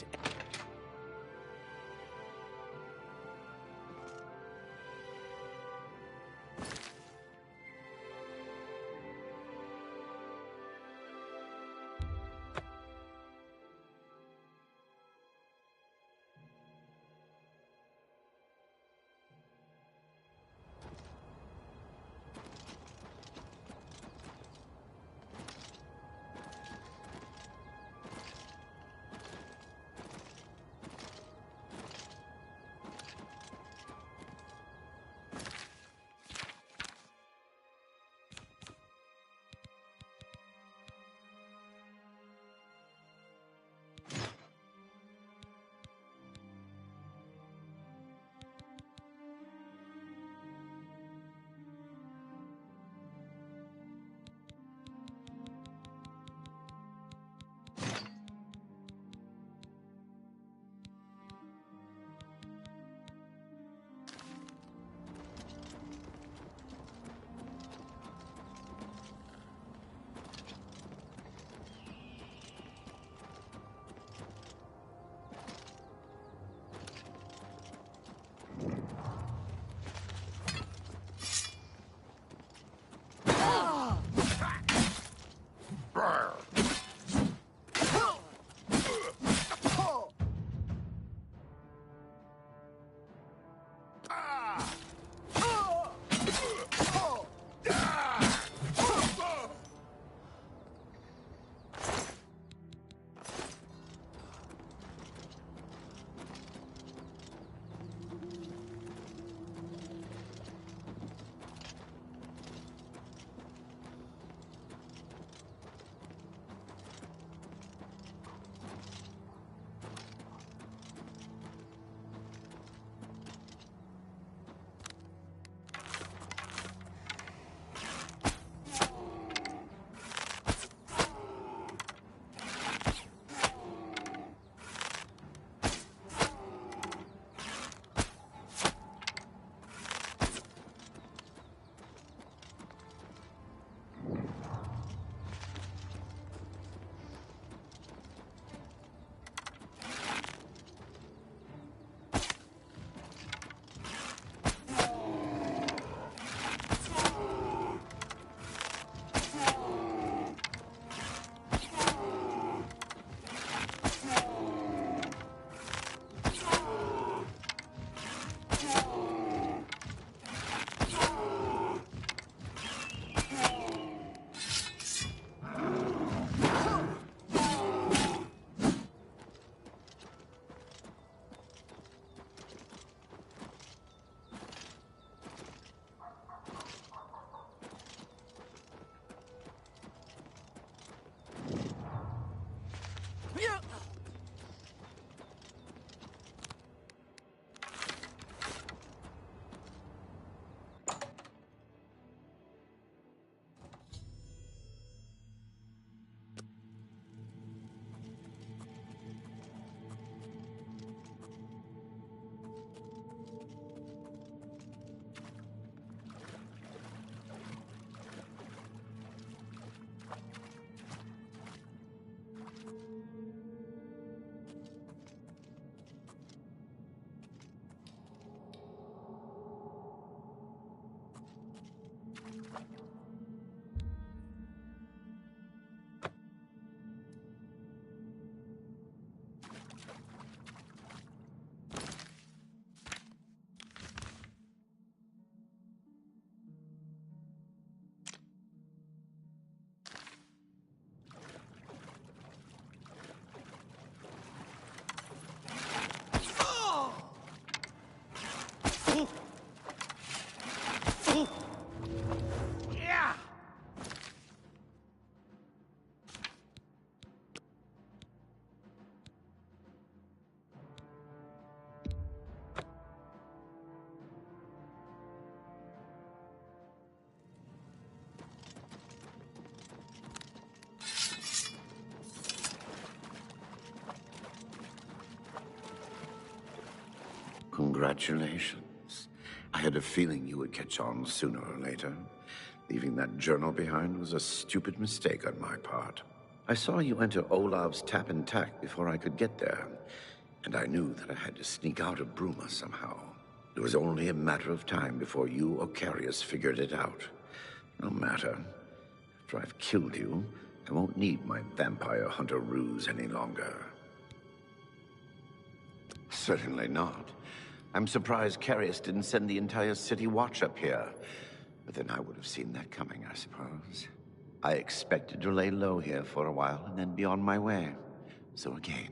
Congratulations. I had a feeling you would catch on sooner or later. Leaving that journal behind was a stupid mistake on my part. I saw you enter Olav's tap and tack before I could get there, and I knew that I had to sneak out of Bruma somehow. It was only a matter of time before you or Carius figured it out. No matter. After I've killed you, I won't need my vampire hunter ruse any longer. Certainly not. I'm surprised Carius didn't send the entire city watch up here. But then I would have seen that coming, I suppose. I expected to lay low here for a while and then be on my way. So again,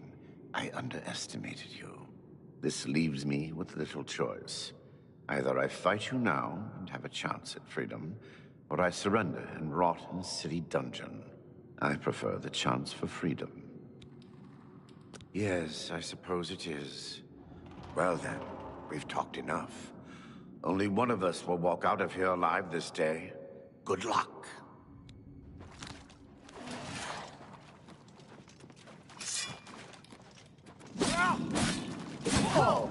I underestimated you. This leaves me with little choice. Either I fight you now and have a chance at freedom, or I surrender and rot in a city dungeon. I prefer the chance for freedom. Yes, I suppose it is. Well then, we've talked enough. Only one of us will walk out of here alive this day. Good luck. Oh!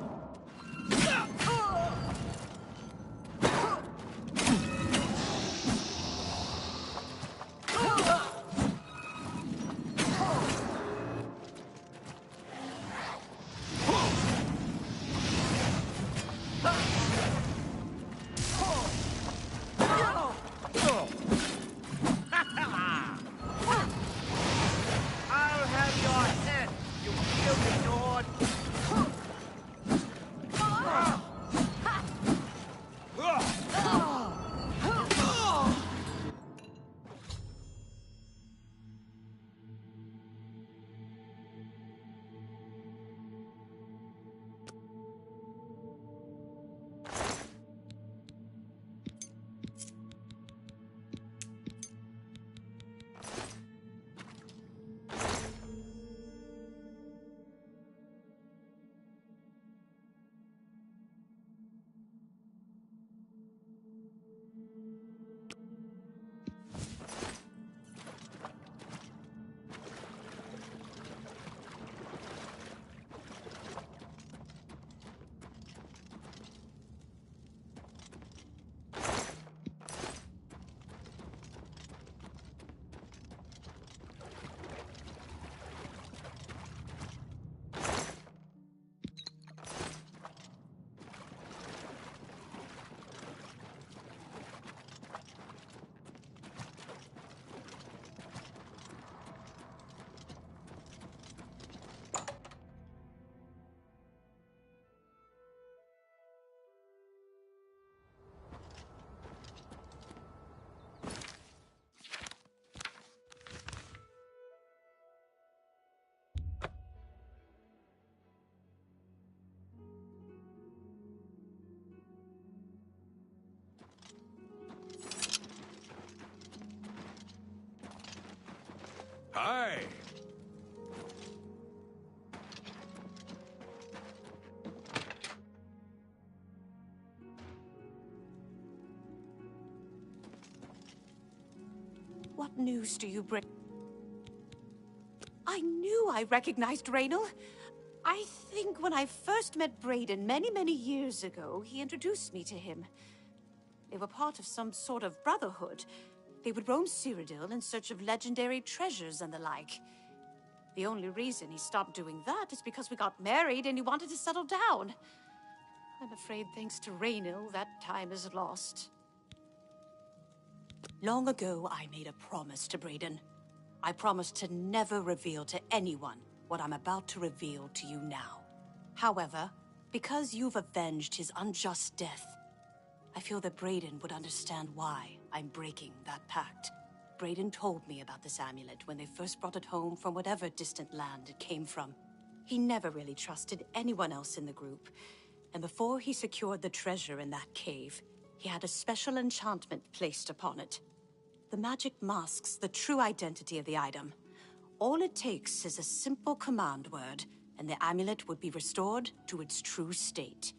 Hi. What news do you bring? I knew I recognized Raynal. I think when I first met Brayden many years ago, he introduced me to him. They were part of some sort of brotherhood. They would roam Cyrodiil in search of legendary treasures and the like. The only reason he stopped doing that is because we got married and he wanted to settle down. I'm afraid thanks to Raynal, that time is lost. Long ago, I made a promise to Brayden. I promised to never reveal to anyone what I'm about to reveal to you now. However, because you've avenged his unjust death, I feel that Brayden would understand why I'm breaking that pact. Brayden told me about this amulet when they first brought it home from whatever distant land it came from. He never really trusted anyone else in the group, and before he secured the treasure in that cave, he had a special enchantment placed upon it. The magic masks the true identity of the item. All it takes is a simple command word, and the amulet would be restored to its true state.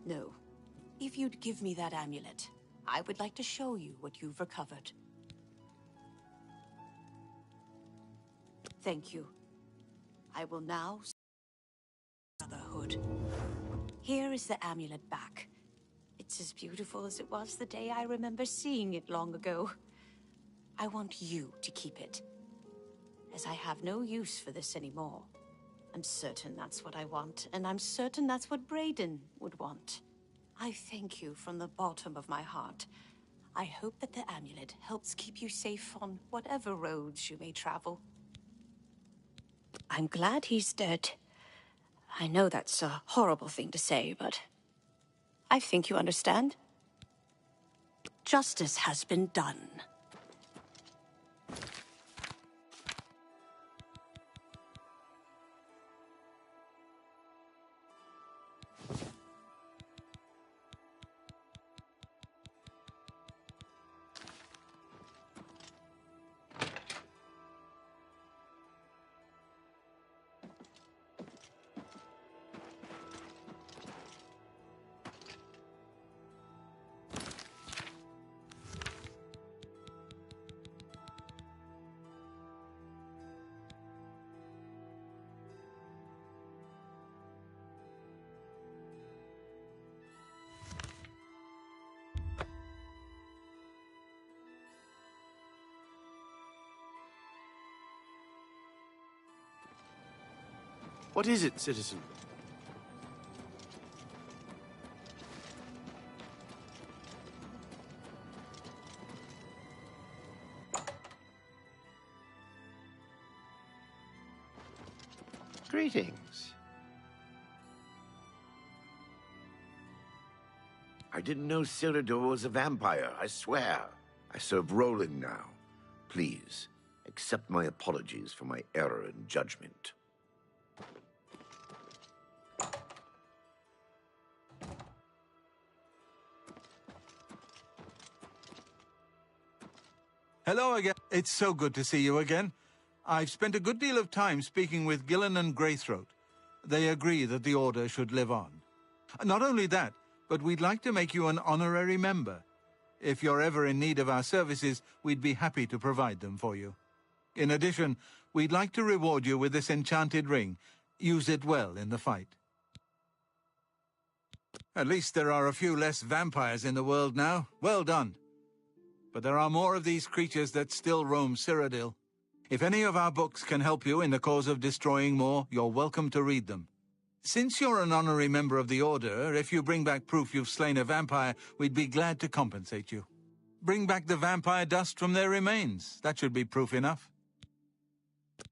No. If you'd give me that amulet, I would like to show you what you've recovered. Thank you. I will now... Brotherhood. Here is the amulet back. It's as beautiful as it was the day I remember seeing it long ago. I want you to keep it, as I have no use for this anymore. I'm certain that's what I want, and I'm certain that's what Brayden would want. I thank you from the bottom of my heart. I hope that the amulet helps keep you safe on whatever roads you may travel. I'm glad he's dead. I know that's a horrible thing to say, but I think you understand. Justice has been done. What is it, citizen? Greetings. I didn't know Cyrodiil was a vampire, I swear. I serve Roland now. Please, accept my apologies for my error in judgment. Hello again. It's so good to see you again. I've spent a good deal of time speaking with Gillen and Greythroat. They agree that the Order should live on. Not only that, but we'd like to make you an honorary member. If you're ever in need of our services, we'd be happy to provide them for you. In addition, we'd like to reward you with this enchanted ring. Use it well in the fight. At least there are a few less vampires in the world now. Well done. But there are more of these creatures that still roam Cyrodiil. If any of our books can help you in the cause of destroying more, you're welcome to read them. Since you're an honorary member of the Order, if you bring back proof you've slain a vampire, we'd be glad to compensate you. Bring back the vampire dust from their remains. That should be proof enough.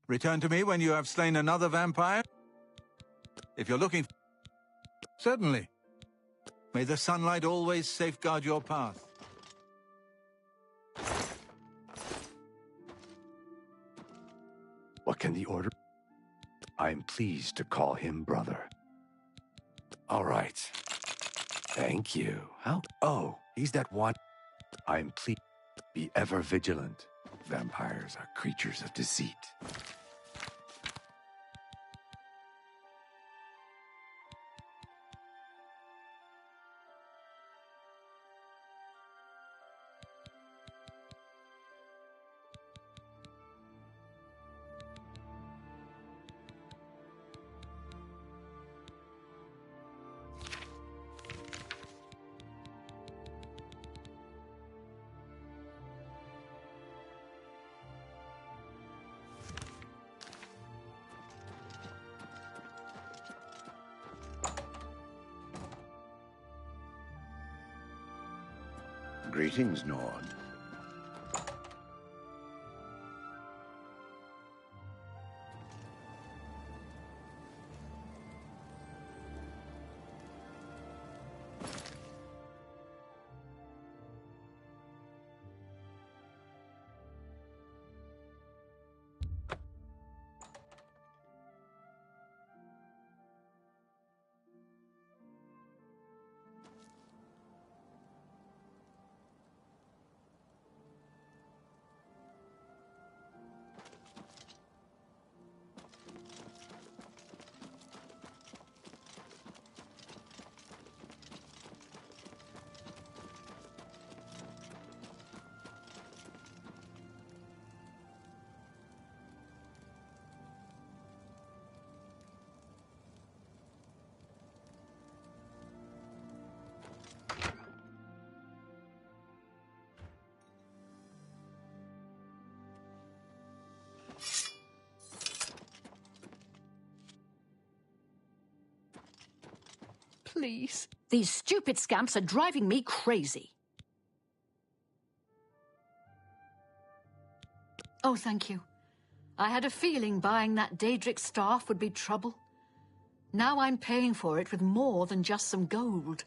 Return to me when you have slain another vampire. If you're looking... Certainly. May the sunlight always safeguard your path. What can the Order... I'm pleased to call him brother. All right. Thank you. How? Oh, he's that one. I'm pleased. Be ever vigilant. Vampires are creatures of deceit. Greetings, Nord. Please. These stupid scamps are driving me crazy. Oh, thank you. I had a feeling buying that Daedric staff would be trouble. Now I'm paying for it with more than just some gold.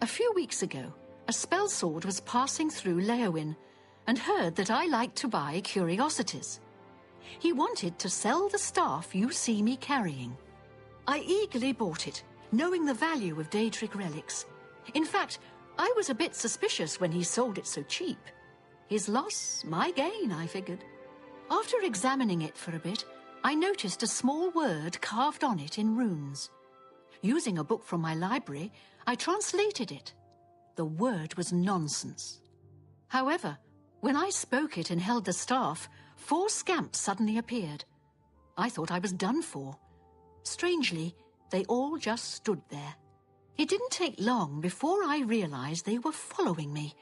A few weeks ago, a spellsword was passing through Leowin and heard that I liked to buy curiosities. He wanted to sell the staff you see me carrying. I eagerly bought it, knowing the value of Daedric relics. In fact, I was a bit suspicious when he sold it so cheap. His loss, my gain, I figured. After examining it for a bit, I noticed a small word carved on it in runes. Using a book from my library, I translated it. The word was nonsense. However, when I spoke it and held the staff, 4 scamps suddenly appeared. I thought I was done for. Strangely, they all just stood there. It didn't take long before I realized they were following me.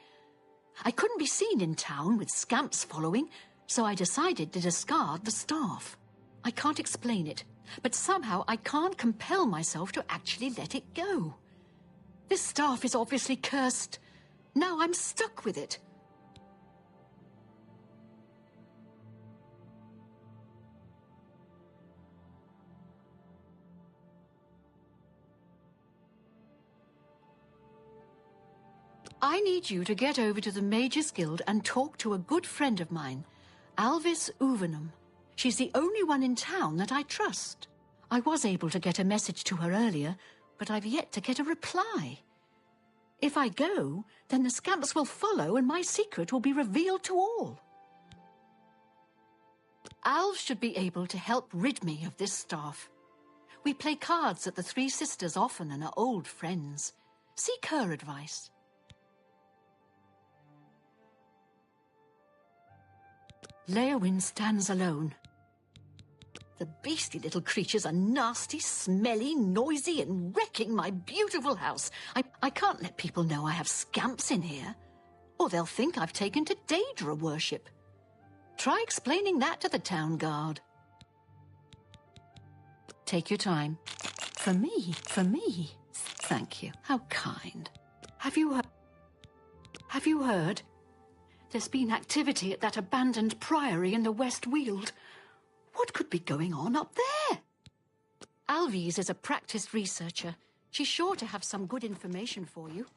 I couldn't be seen in town with scamps following, so I decided to discard the staff. I can't explain it, but somehow I can't compel myself to actually let it go. This staff is obviously cursed. Now I'm stuck with it. I need you to get over to the Mages Guild and talk to a good friend of mine, Alvis Uvenum. She's the only one in town that I trust. I was able to get a message to her earlier, but I've yet to get a reply. If I go, then the scamps will follow and my secret will be revealed to all. Alv should be able to help rid me of this staff. We play cards at the Three Sisters often and are old friends. Seek her advice. Leowin stands alone. The beastly little creatures are nasty, smelly, noisy, and wrecking my beautiful house. I can't let people know I have scamps in here, or they'll think I've taken to Daedra worship. Try explaining that to the town guard. Take your time. For me. Thank you. How kind. Have you heard? There's been activity at that abandoned priory in the West Weald. What could be going on up there? Alvis is a practiced researcher. She's sure to have some good information for you.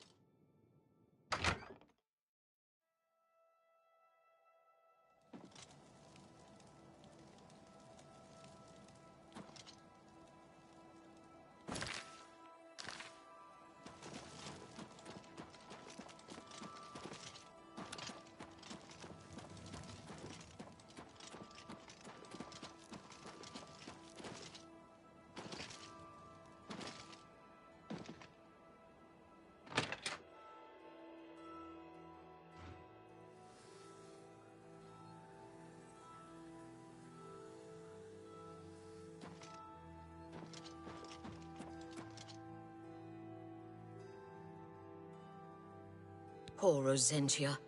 Poor Rosentia.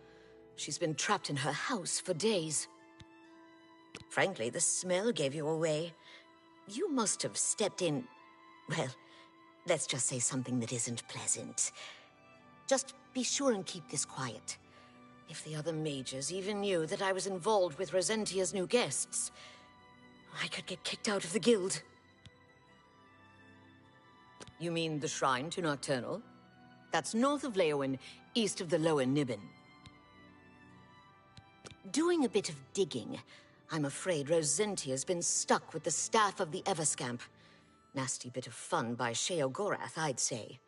She's been trapped in her house for days. Frankly, the smell gave you away. You must have stepped in... Well, let's just say something that isn't pleasant. Just be sure and keep this quiet. If the other mages even knew that I was involved with Rosentia's new guests, I could get kicked out of the guild. You mean the Shrine to Nocturnal? That's north of Leowen, east of the Lower Nibbin. Doing a bit of digging, I'm afraid Rosentia's been stuck with the Staff of the Everscamp. Nasty bit of fun by Sheogorath, I'd say.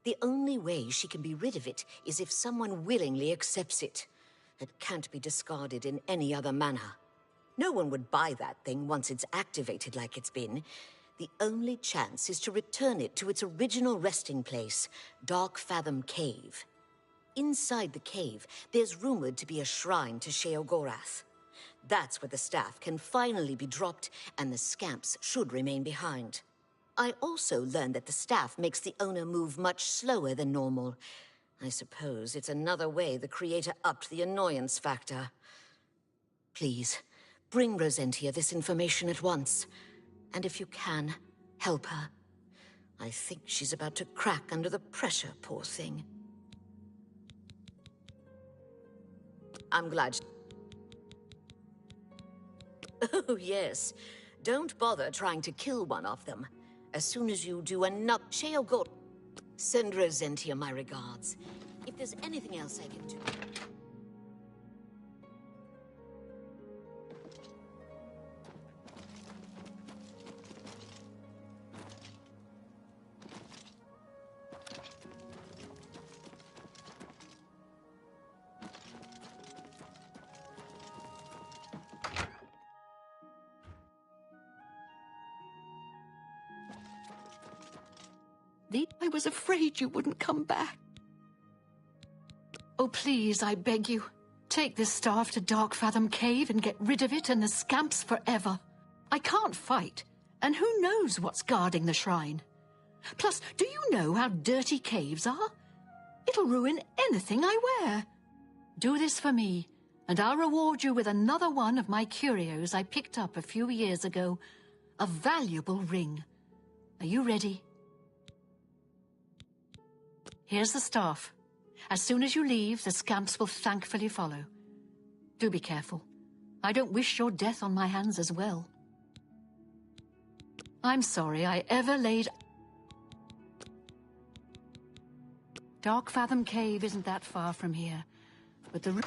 The only way she can be rid of it is if someone willingly accepts it. It can't be discarded in any other manner. No one would buy that thing once it's activated like it's been. The only chance is to return it to its original resting place, Dark Fathom Cave. Inside the cave, there's rumored to be a shrine to Sheogorath. That's where the staff can finally be dropped, and the scamps should remain behind. I also learned that the staff makes the owner move much slower than normal. I suppose it's another way the creator upped the annoyance factor. Please, bring Rosentia this information at once. And if you can, help her. I think she's about to crack under the pressure, poor thing. I'm glad. Oh, yes. Don't bother trying to kill one of them. As soon as you do enough, Sheogorath. Send Rosentia my regards. If there's anything else I can do... I was afraid you wouldn't come back. Oh, please, I beg you. Take this staff to Dark Fathom Cave and get rid of it and the scamps forever. I can't fight, and who knows what's guarding the shrine. Plus, do you know how dirty caves are? It'll ruin anything I wear. Do this for me, and I'll reward you with another one of my curios I picked up a few years ago. A valuable ring. Are you ready? Here's the staff. As soon as you leave, the scamps will thankfully follow. Do be careful. I don't wish your death on my hands as well. I'm sorry I ever laid... Dark Fathom Cave isn't that far from here, but the...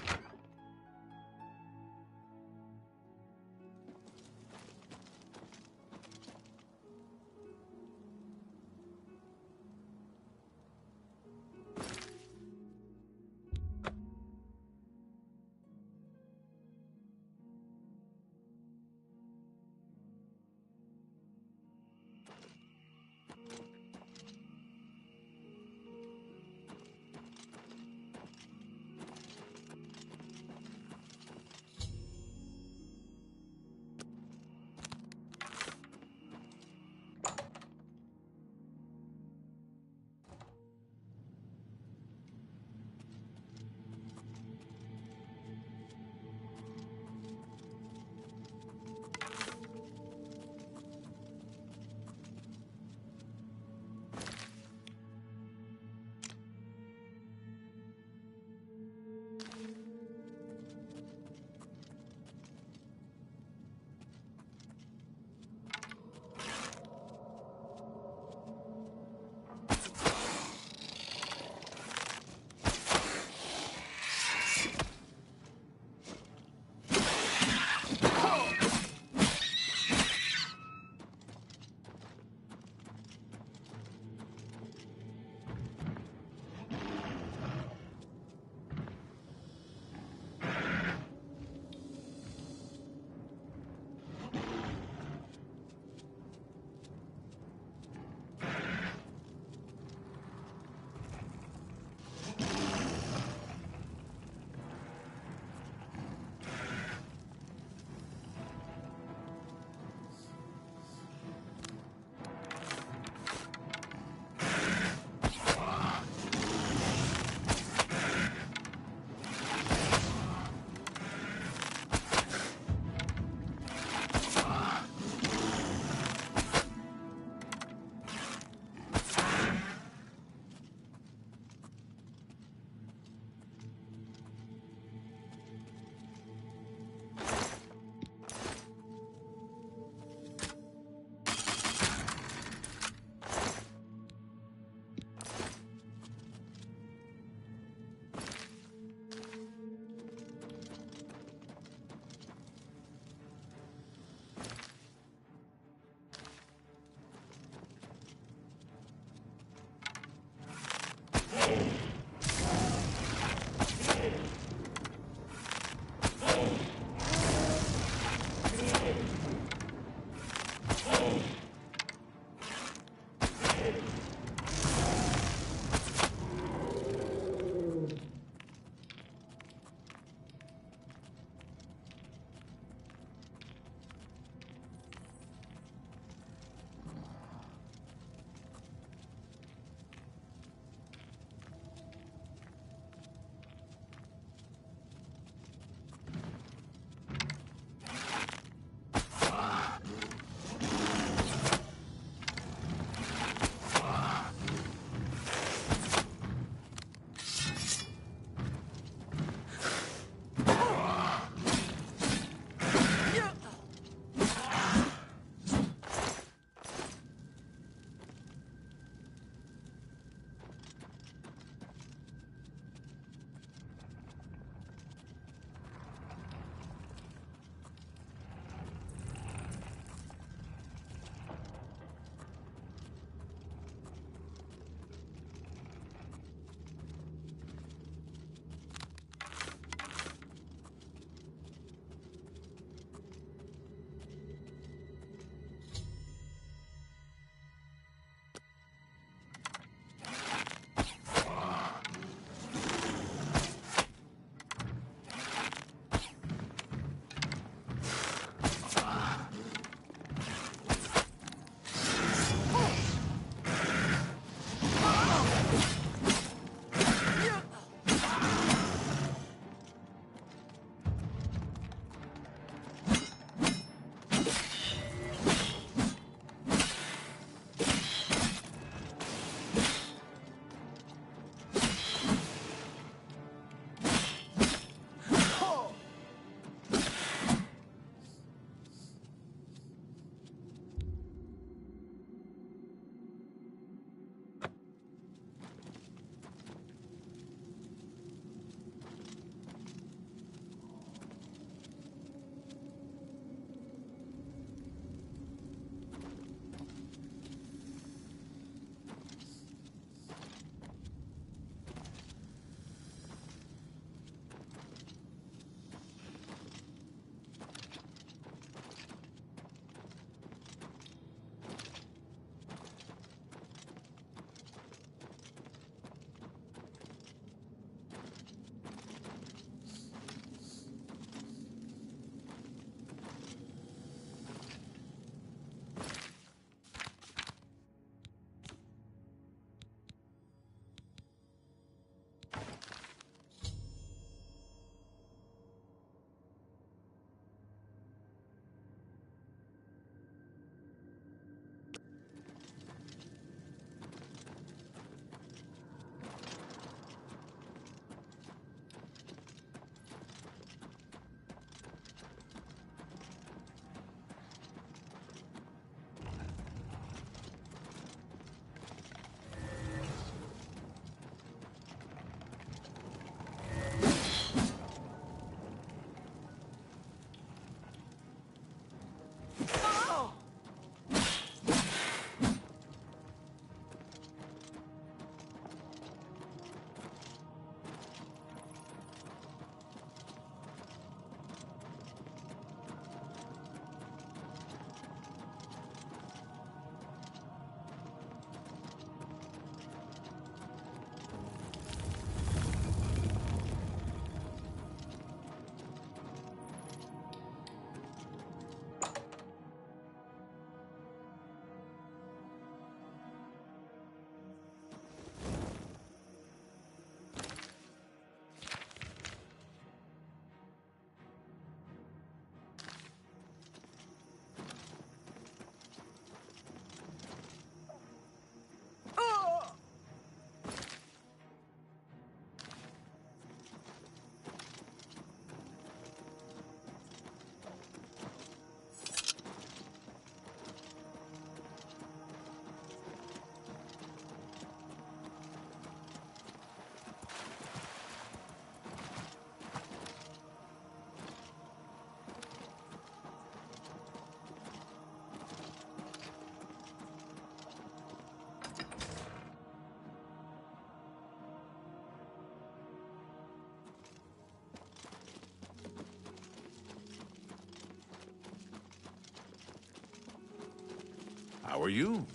How are you?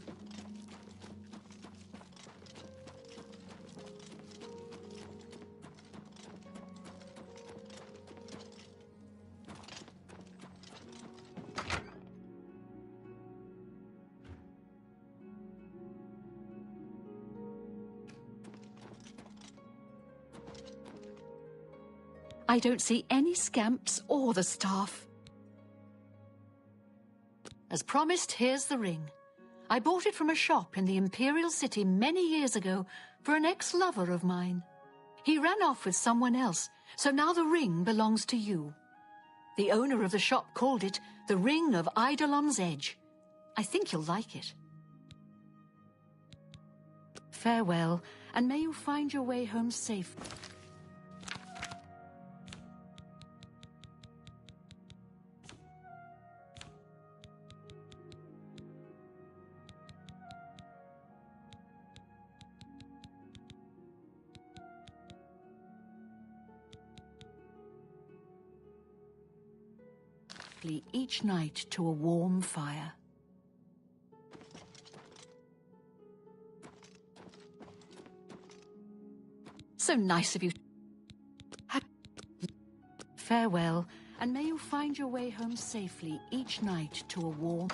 I don't see any scamps or the staff. As promised, here's the ring. I bought it from a shop in the Imperial City many years ago for an ex-lover of mine. He ran off with someone else, so now the ring belongs to you. The owner of the shop called it the Ring of Eidolon's Edge. I think you'll like it. Farewell, and may you find your way home safe. Each night to a warm fire. So nice of you. Farewell, and may you find your way home safely each night to a warm...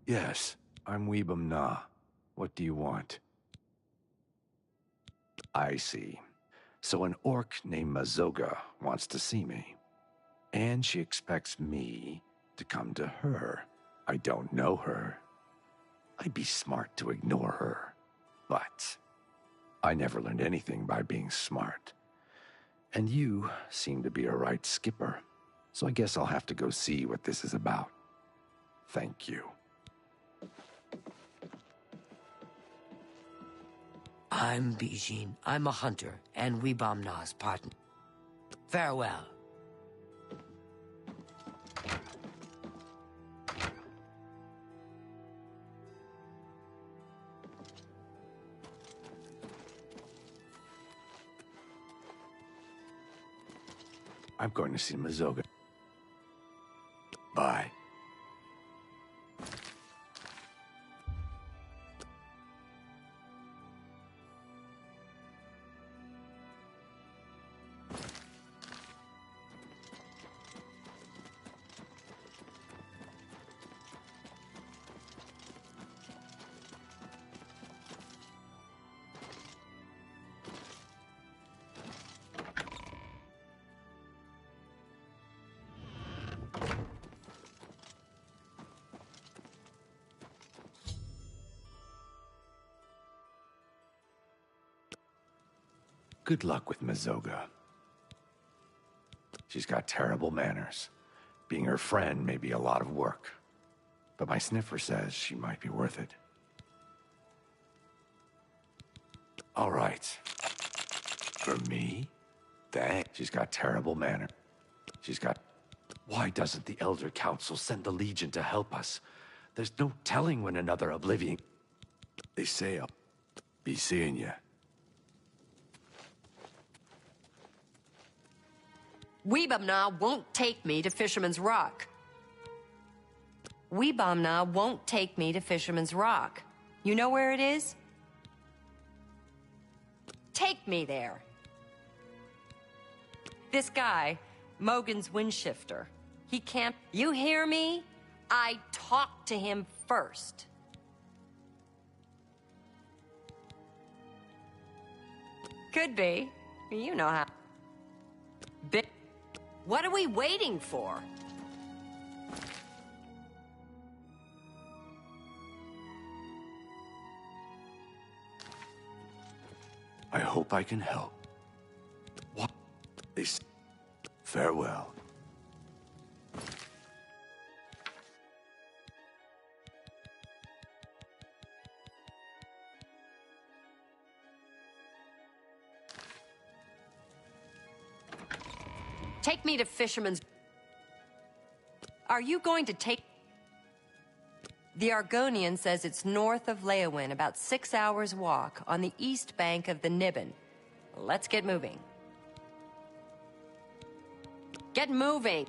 Yes, I'm Weebum Na. What do you want? I see. So an orc named Mazoga wants to see me. And she expects me to come to her. I don't know her. I'd be smart to ignore her. But I never learned anything by being smart. And you seem to be a right skipper. So I guess I'll have to go see what this is about. Thank you. I'm Bijin. I'm a hunter, and Weebum Na's partner. Farewell. I'm going to see Mazoga. Bye. Good luck with Mazoga. She's got terrible manners. Being her friend may be a lot of work. But my sniffer says she might be worth it. All right. For me? Thanks. She's got terrible manners. She's got... Why doesn't the Elder Council send the Legion to help us? There's no telling when another Oblivion... They say I'll be seeing you. Weebum Na won't take me to Fisherman's Rock. Weebum Na won't take me to Fisherman's Rock. You know where it is? Take me there. This guy, Mogan's Windshifter, he can't... You hear me? I talked to him first. Could be. You know how. What are we waiting for? I hope I can help. What? Farewell. Take me to Fisherman's... Are you going to take... The Argonian says it's north of Leowyn, about 6 hours' walk, on the east bank of the Niben. Let's get moving. Get moving!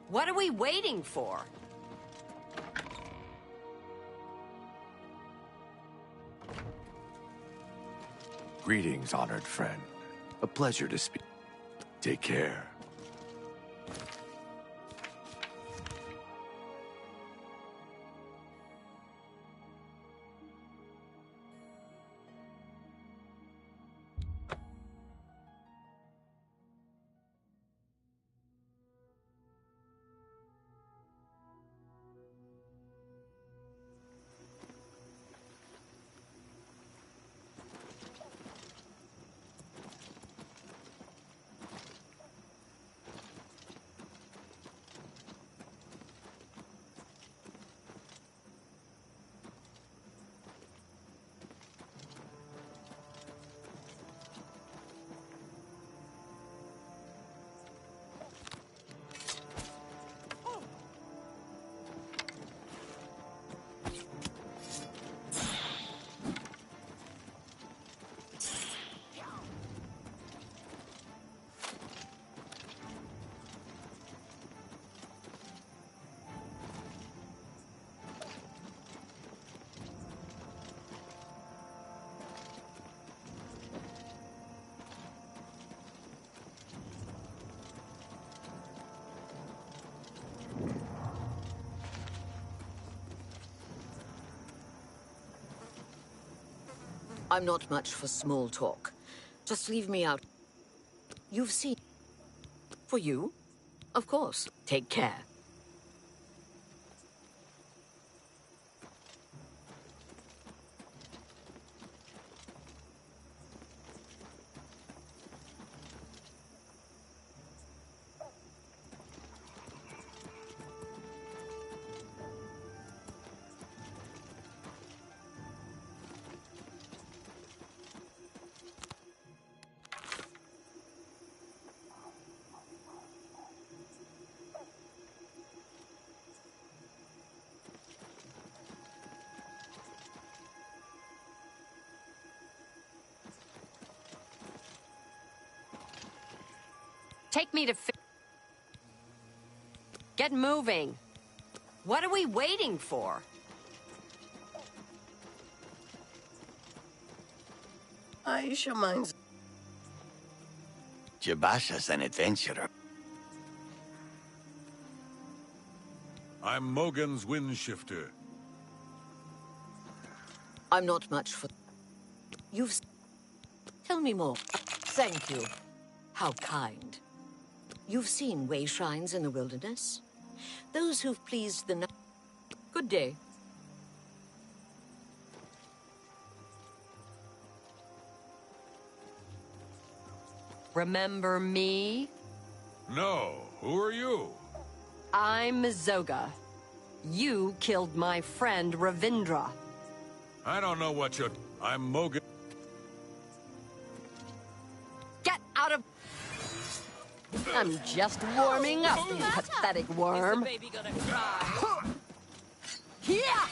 What are we waiting for? Greetings, honored friend. A pleasure to speak. Take care. I'm not much for small talk. Just leave me out. You've seen... For you? Of course. Take care. Take me to Get moving. What are we waiting for? Aisha minds. Jabasha's an adventurer. I'm Mogan's Windshifter. I'm not much for... You've... Tell me more. Thank you. How kind. You've seen way shrines in the wilderness? Those who've pleased the... Good day. Remember me? No, who are you? I'm Zoga. You killed my friend Ravindra. I don't know what you're... I'm Mogan... Get out of... I'm just warming up, you pathetic worm. Is the baby gonna cry? Yeah!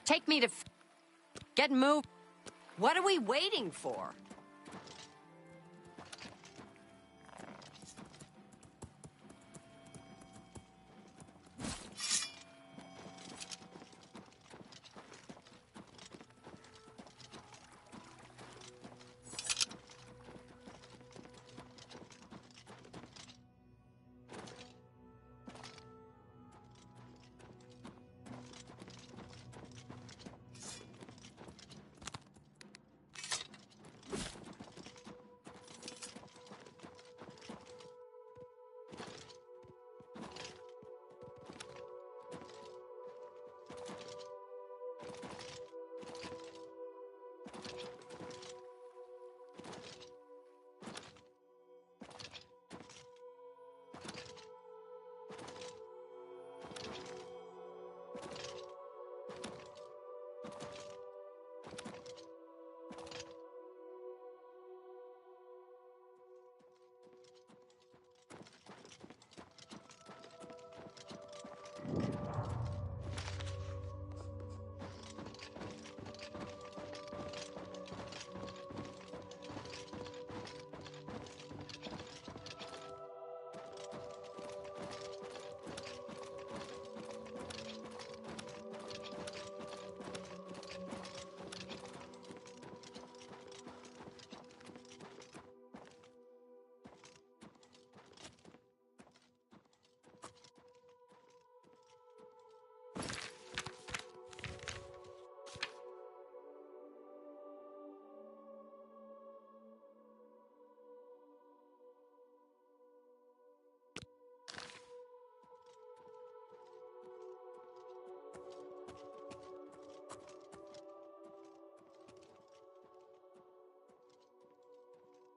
Take me to... Get moved. What are we waiting for?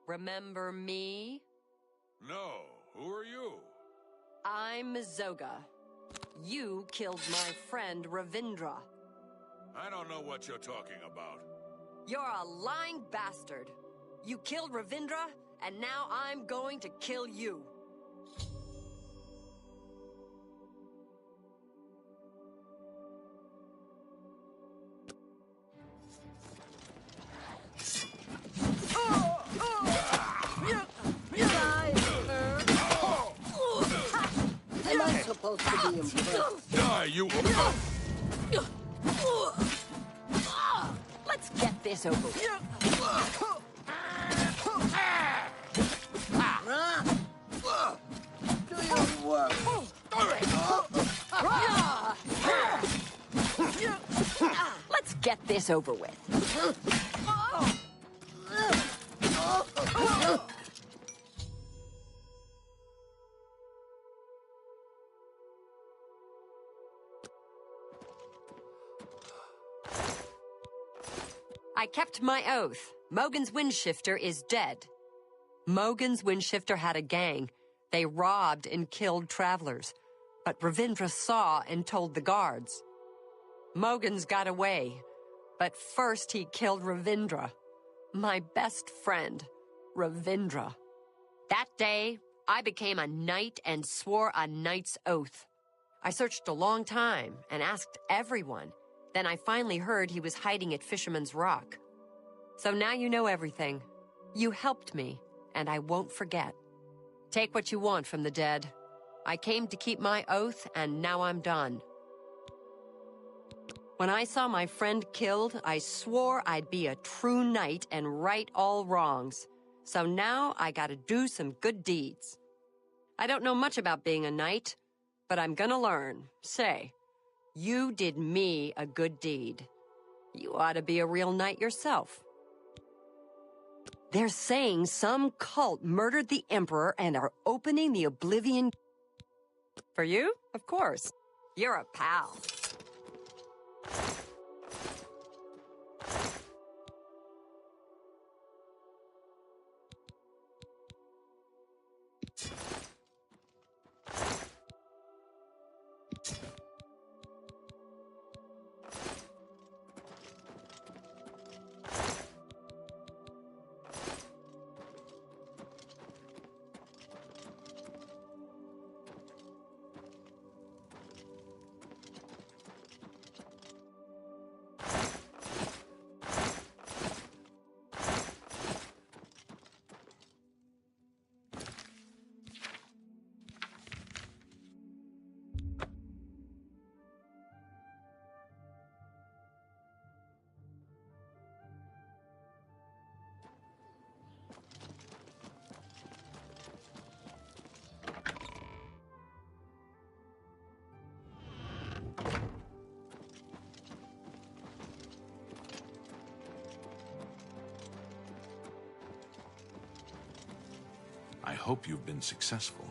Remember me? No, who are you? I'm Mazoga. You killed my friend Ravindra. I don't know what you're talking about. You're a lying bastard. You killed Ravindra, and now I'm going to kill you. Am I supposed to be impressed? Die, you... Let's get this over with. Do your work. Let's get this over with. I kept my oath. Mogan's Windshifter is dead. Mogan's Windshifter had a gang. They robbed and killed travelers. But Ravindra saw and told the guards. Mogan's got away. But first he killed Ravindra. My best friend, Ravindra. That day, I became a knight and swore a knight's oath. I searched a long time and asked everyone. Then I finally heard he was hiding at Fisherman's Rock. So now you know everything. You helped me, and I won't forget. Take what you want from the dead. I came to keep my oath, and now I'm done. When I saw my friend killed, I swore I'd be a true knight and right all wrongs. So now I gotta do some good deeds. I don't know much about being a knight, but I'm gonna learn. Say, you did me a good deed. You ought to be a real knight yourself. They're saying some cult murdered the Emperor and are opening the Oblivion... For you? Of course. You're a pal. I hope you've been successful.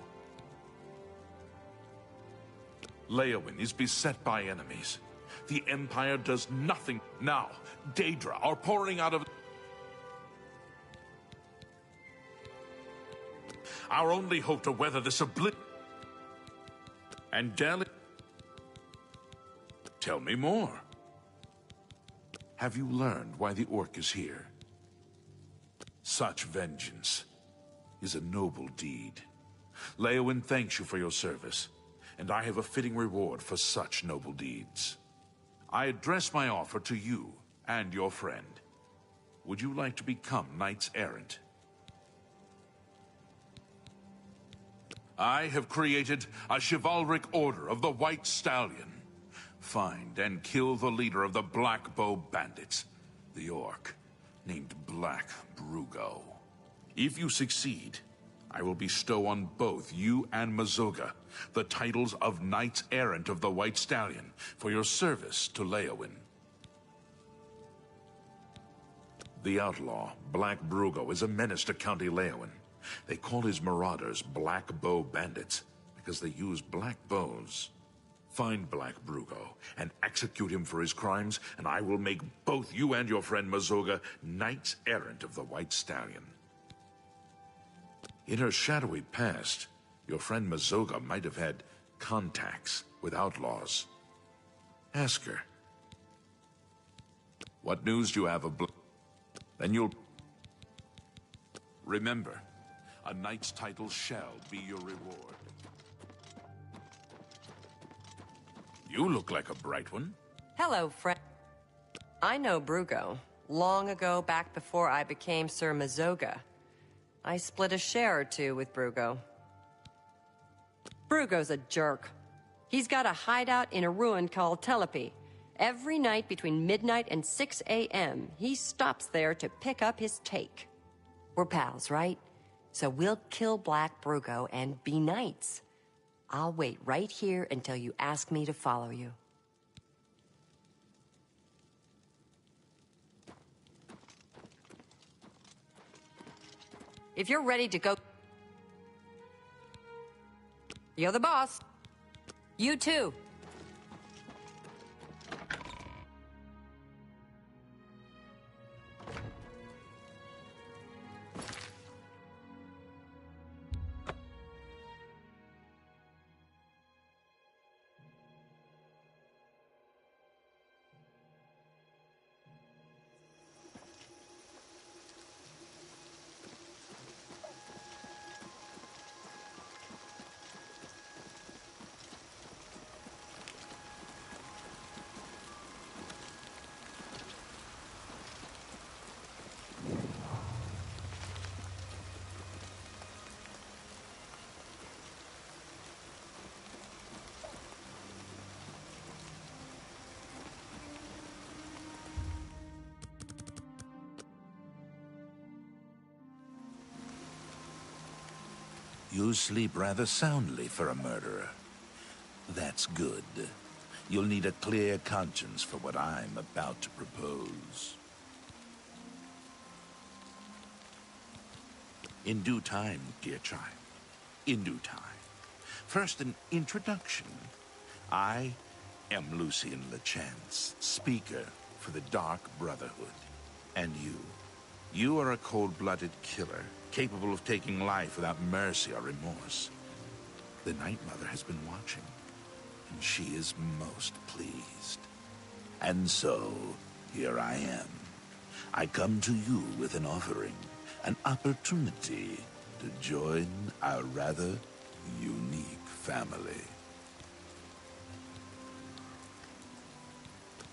Leowyn is beset by enemies. The Empire does nothing. Now, Daedra are pouring out of... Our only hope to weather this And Del... Tell me more. Have you learned why the Orc is here? Such vengeance is a noble deed. Leowyn thanks you for your service, and I have a fitting reward for such noble deeds. I address my offer to you and your friend. Would you like to become knights errant? I have created a chivalric order of the White Stallion. Find and kill the leader of the Black Bow Bandits, the Orc, named Black Brugo. If you succeed, I will bestow on both you and Mazoga the titles of Knights Errant of the White Stallion for your service to Leowyn. The outlaw, Black Brugo, is a menace to County Leowyn. They call his marauders Black Bow Bandits because they use black bows. Find Black Brugo and execute him for his crimes, and I will make both you and your friend Mazoga Knights Errant of the White Stallion. In her shadowy past, your friend Mazoga might have had contacts with outlaws. Ask her. What news do you have of Then you'll... Remember, a knight's title shall be your reward. You look like a bright one. Hello, friend. I know Brugo. Long ago, back before I became Sir Mazoga. I split a share or two with Brugo. Brugo's a jerk. He's got a hideout in a ruin called Telepi. Every night between midnight and 6 a.m., he stops there to pick up his take. We're pals, right? So we'll kill Black Brugo and be knights. I'll wait right here until you ask me to follow you. If you're ready to go... You're the boss. You too. You sleep rather soundly for a murderer. That's good. You'll need a clear conscience for what I'm about to propose. In due time, dear child. In due time. First, an introduction. I am Lucien LeChance, speaker for the Dark Brotherhood. And you are a cold-blooded killer, capable of taking life without mercy or remorse. The Night Mother has been watching, and she is most pleased. And so, here I am. I come to you with an offering, an opportunity to join our rather unique family.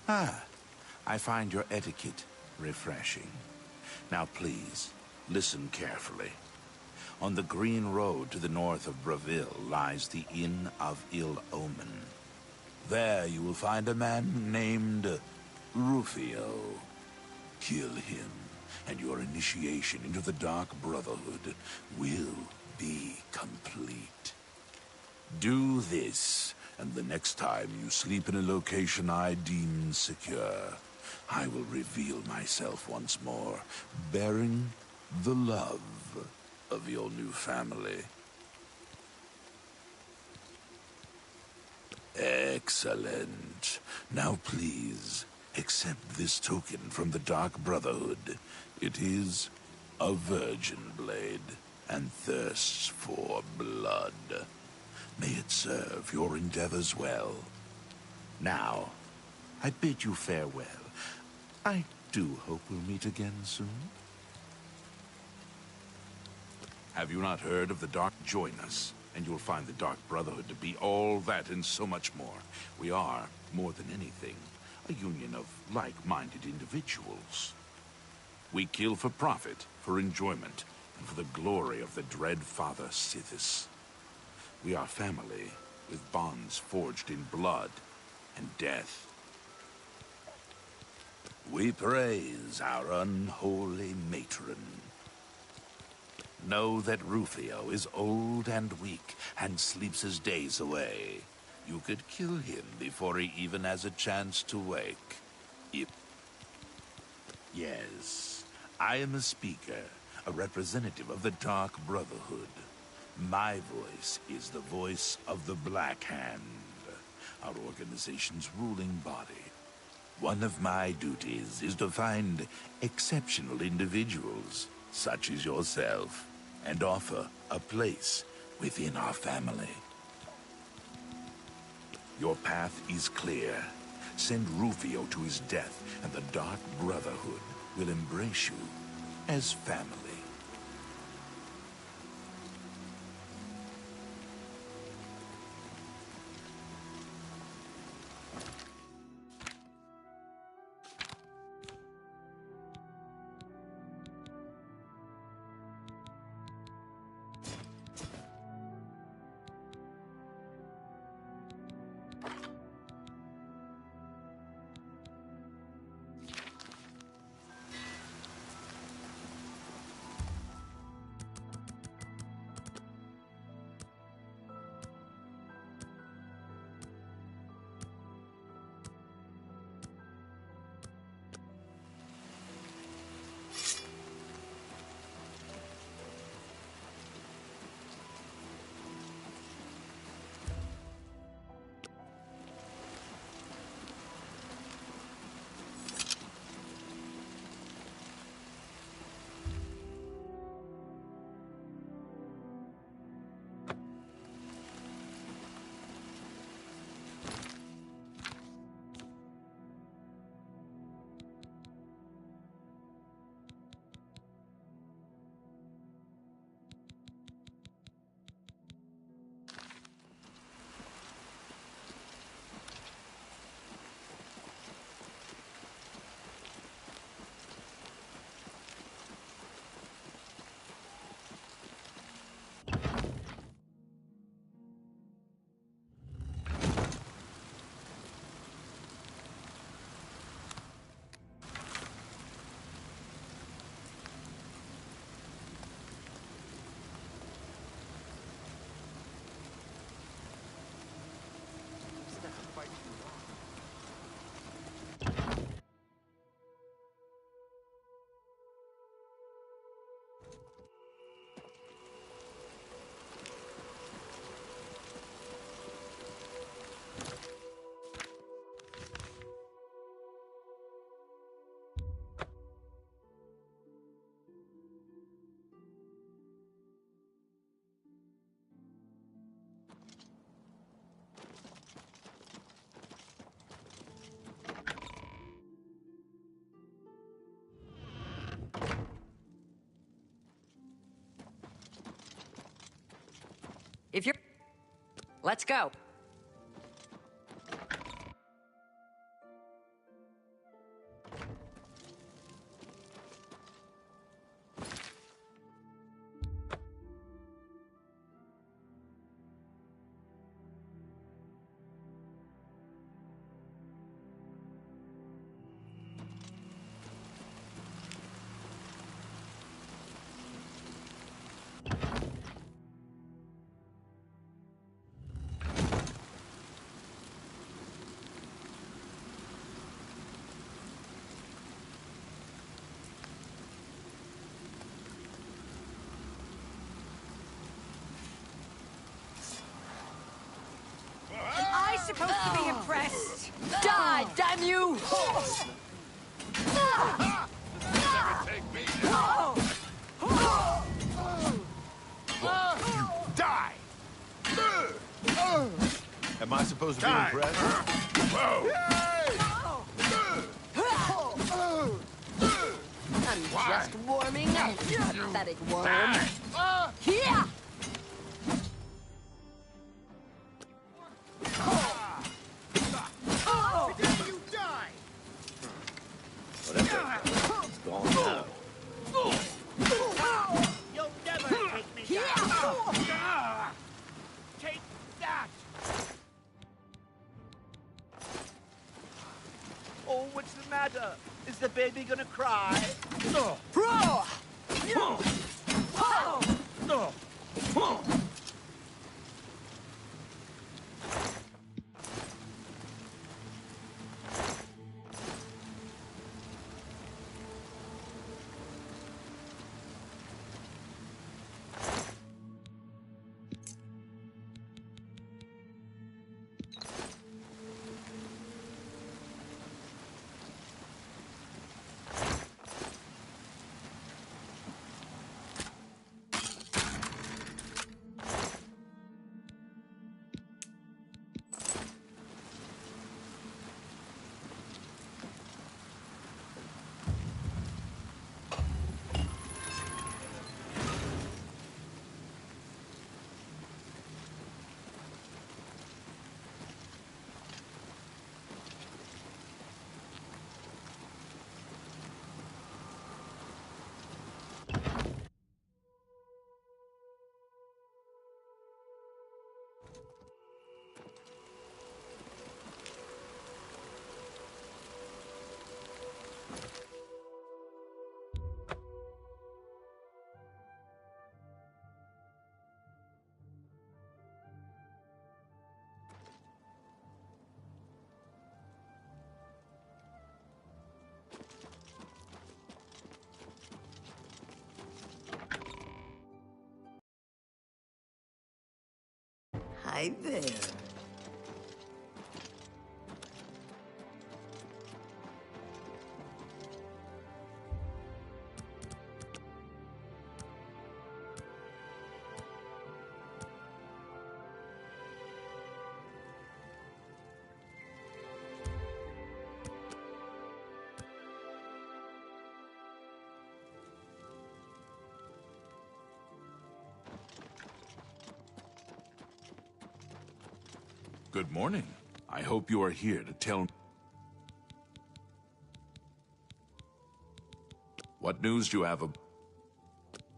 I find your etiquette refreshing. Now please, listen carefully. On the green road to the north of Braville lies the Inn of Ill Omen. There you will find a man named Rufio. Kill him, and your initiation into the Dark Brotherhood will be complete. Do this, and the next time you sleep in a location I deem secure, I will reveal myself once more, bearing the love of your new family. Excellent. Now please, accept this token from the Dark Brotherhood. It is a virgin blade, and thirsts for blood. May it serve your endeavors well. Now, I bid you farewell. I do hope we'll meet again soon. Have you not heard of the Dark? Join us, and you'll find the Dark Brotherhood to be all that and so much more. We are, more than anything, a union of like-minded individuals. We kill for profit, for enjoyment, and for the glory of the dread Father Sithis. We are family, with bonds forged in blood and death. We praise our unholy matron. Know that Rufio is old and weak, and sleeps his days away. You could kill him before he even has a chance to wake. Yes, I am a speaker, a representative of the Dark Brotherhood. My voice is the voice of the Black Hand, our organization's ruling body. One of my duties is to find exceptional individuals, such as yourself, and offer a place within our family. Your path is clear. Send Rufio to his death, and the Dark Brotherhood will embrace you as family. If you're... Let's go. supposed to be impressed? Die, damn you! Die! Am I supposed to be impressed? I'm just warming up, you pathetic worm. Here! You die! Whatever. It's gone now. You'll never take me down! Take that! Oh, what's the matter? Is the baby gonna cry? Hi there. Good morning. I hope you are here to tell... What news do you have of...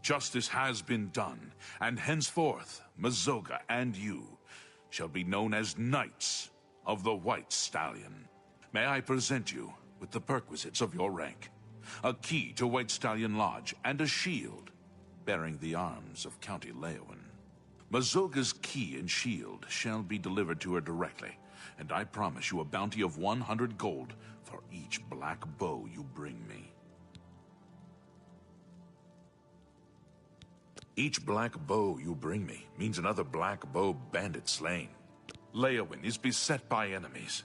Justice has been done, and henceforth, Mazoga and you shall be known as Knights of the White Stallion. May I present you with the perquisites of your rank, a key to White Stallion Lodge, and a shield bearing the arms of County Leowen. Mazoga's key and shield shall be delivered to her directly, and I promise you a bounty of 100 gold for each black bow you bring me. Each black bow you bring me means another black bow bandit slain. Leowen is beset by enemies.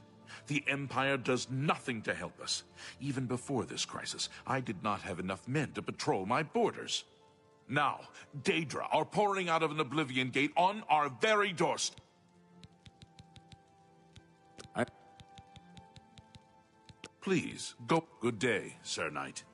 The Empire does nothing to help us. Even before this crisis, I did not have enough men to patrol my borders. Now, Daedra are pouring out of an Oblivion Gate on our very doorstep. Please, go. Good day, Sir Knight.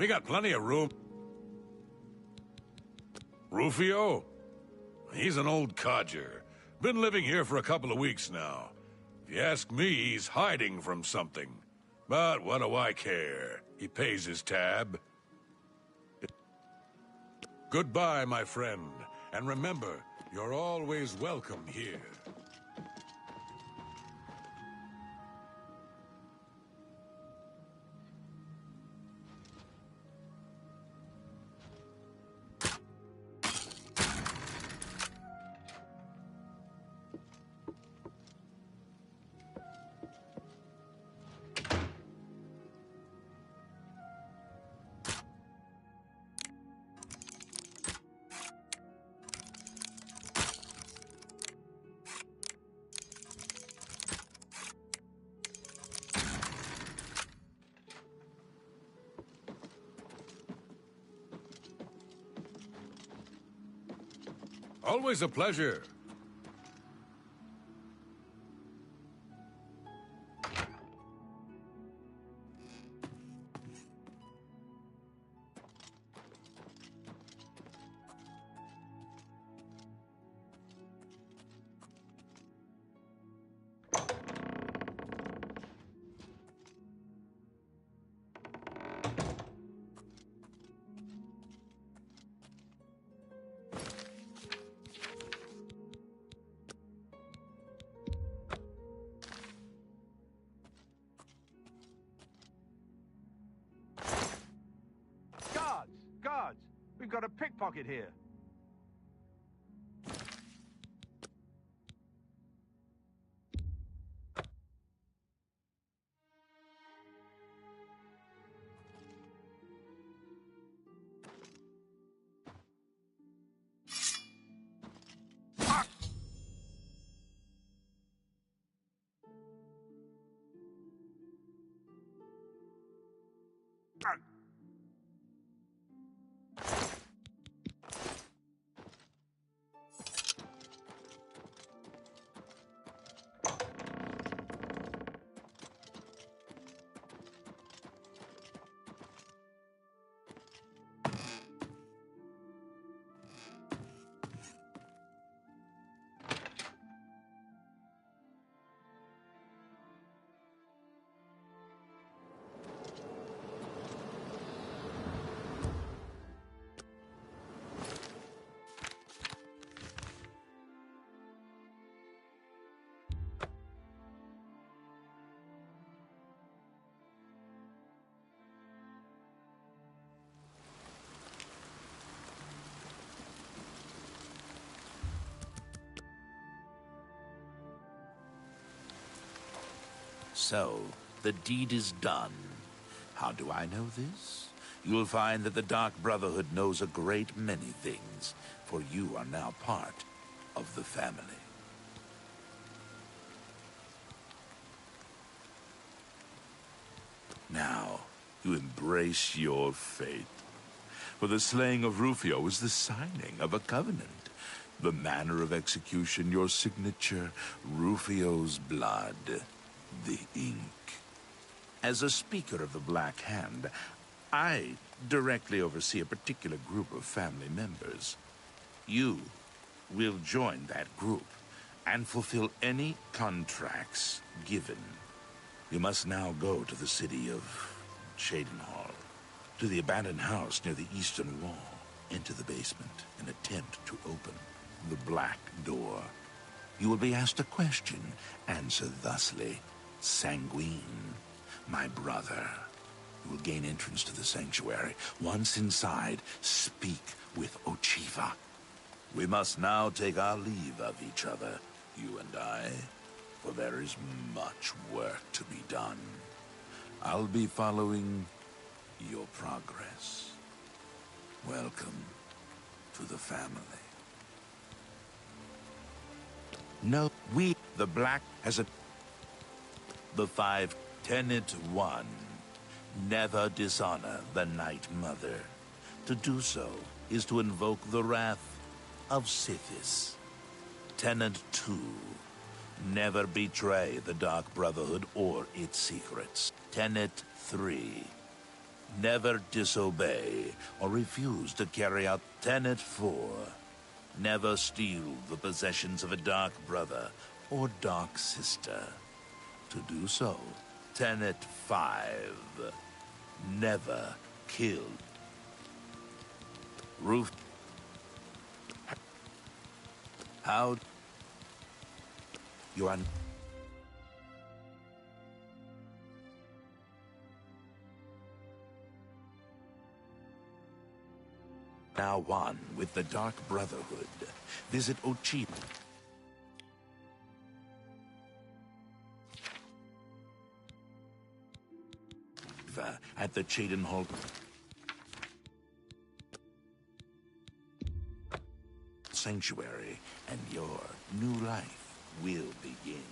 We got plenty of room. Rufio? He's an old codger. Been living here for a couple of weeks now. If you ask me, he's hiding from something. But what do I care? He pays his tab. Goodbye, my friend. And remember, you're always welcome here. Always a pleasure. Guards! We've got a pickpocket here. So, the deed is done. How do I know this? You'll find that the Dark Brotherhood knows a great many things, for you are now part of the family. Now, you embrace your fate. For the slaying of Rufio is the signing of a covenant. The manner of execution, your signature, Rufio's blood, the ink. As a speaker of the Black Hand, I directly oversee a particular group of family members. You will join that group and fulfill any contracts given. You must now go to the city of Cheydinhal, to the abandoned house near the eastern wall, into the basement, and attempt to open the black door. You will be asked a question. Answer thusly. Sanguine, my brother. You will gain entrance to the sanctuary. Once inside, speak with Ochiva. We must now take our leave of each other, you and I, for there is much work to be done. I'll be following your progress. Welcome to the family. No, we, the Black, has a... The 5 Tenet 1. Never dishonor the Night Mother. To do so is to invoke the wrath of Sithis. Tenet 2. Never betray the Dark Brotherhood or its secrets. Tenet 3. Never disobey or refuse to carry out. Tenet 4. Never steal the possessions of a Dark Brother or Dark Sister. To do so, Tenet 5. Never kill. Roof. How? You are... Now one with the Dark Brotherhood. Visit Ochiva at the Cheydinhal Sanctuary, and your new life will begin.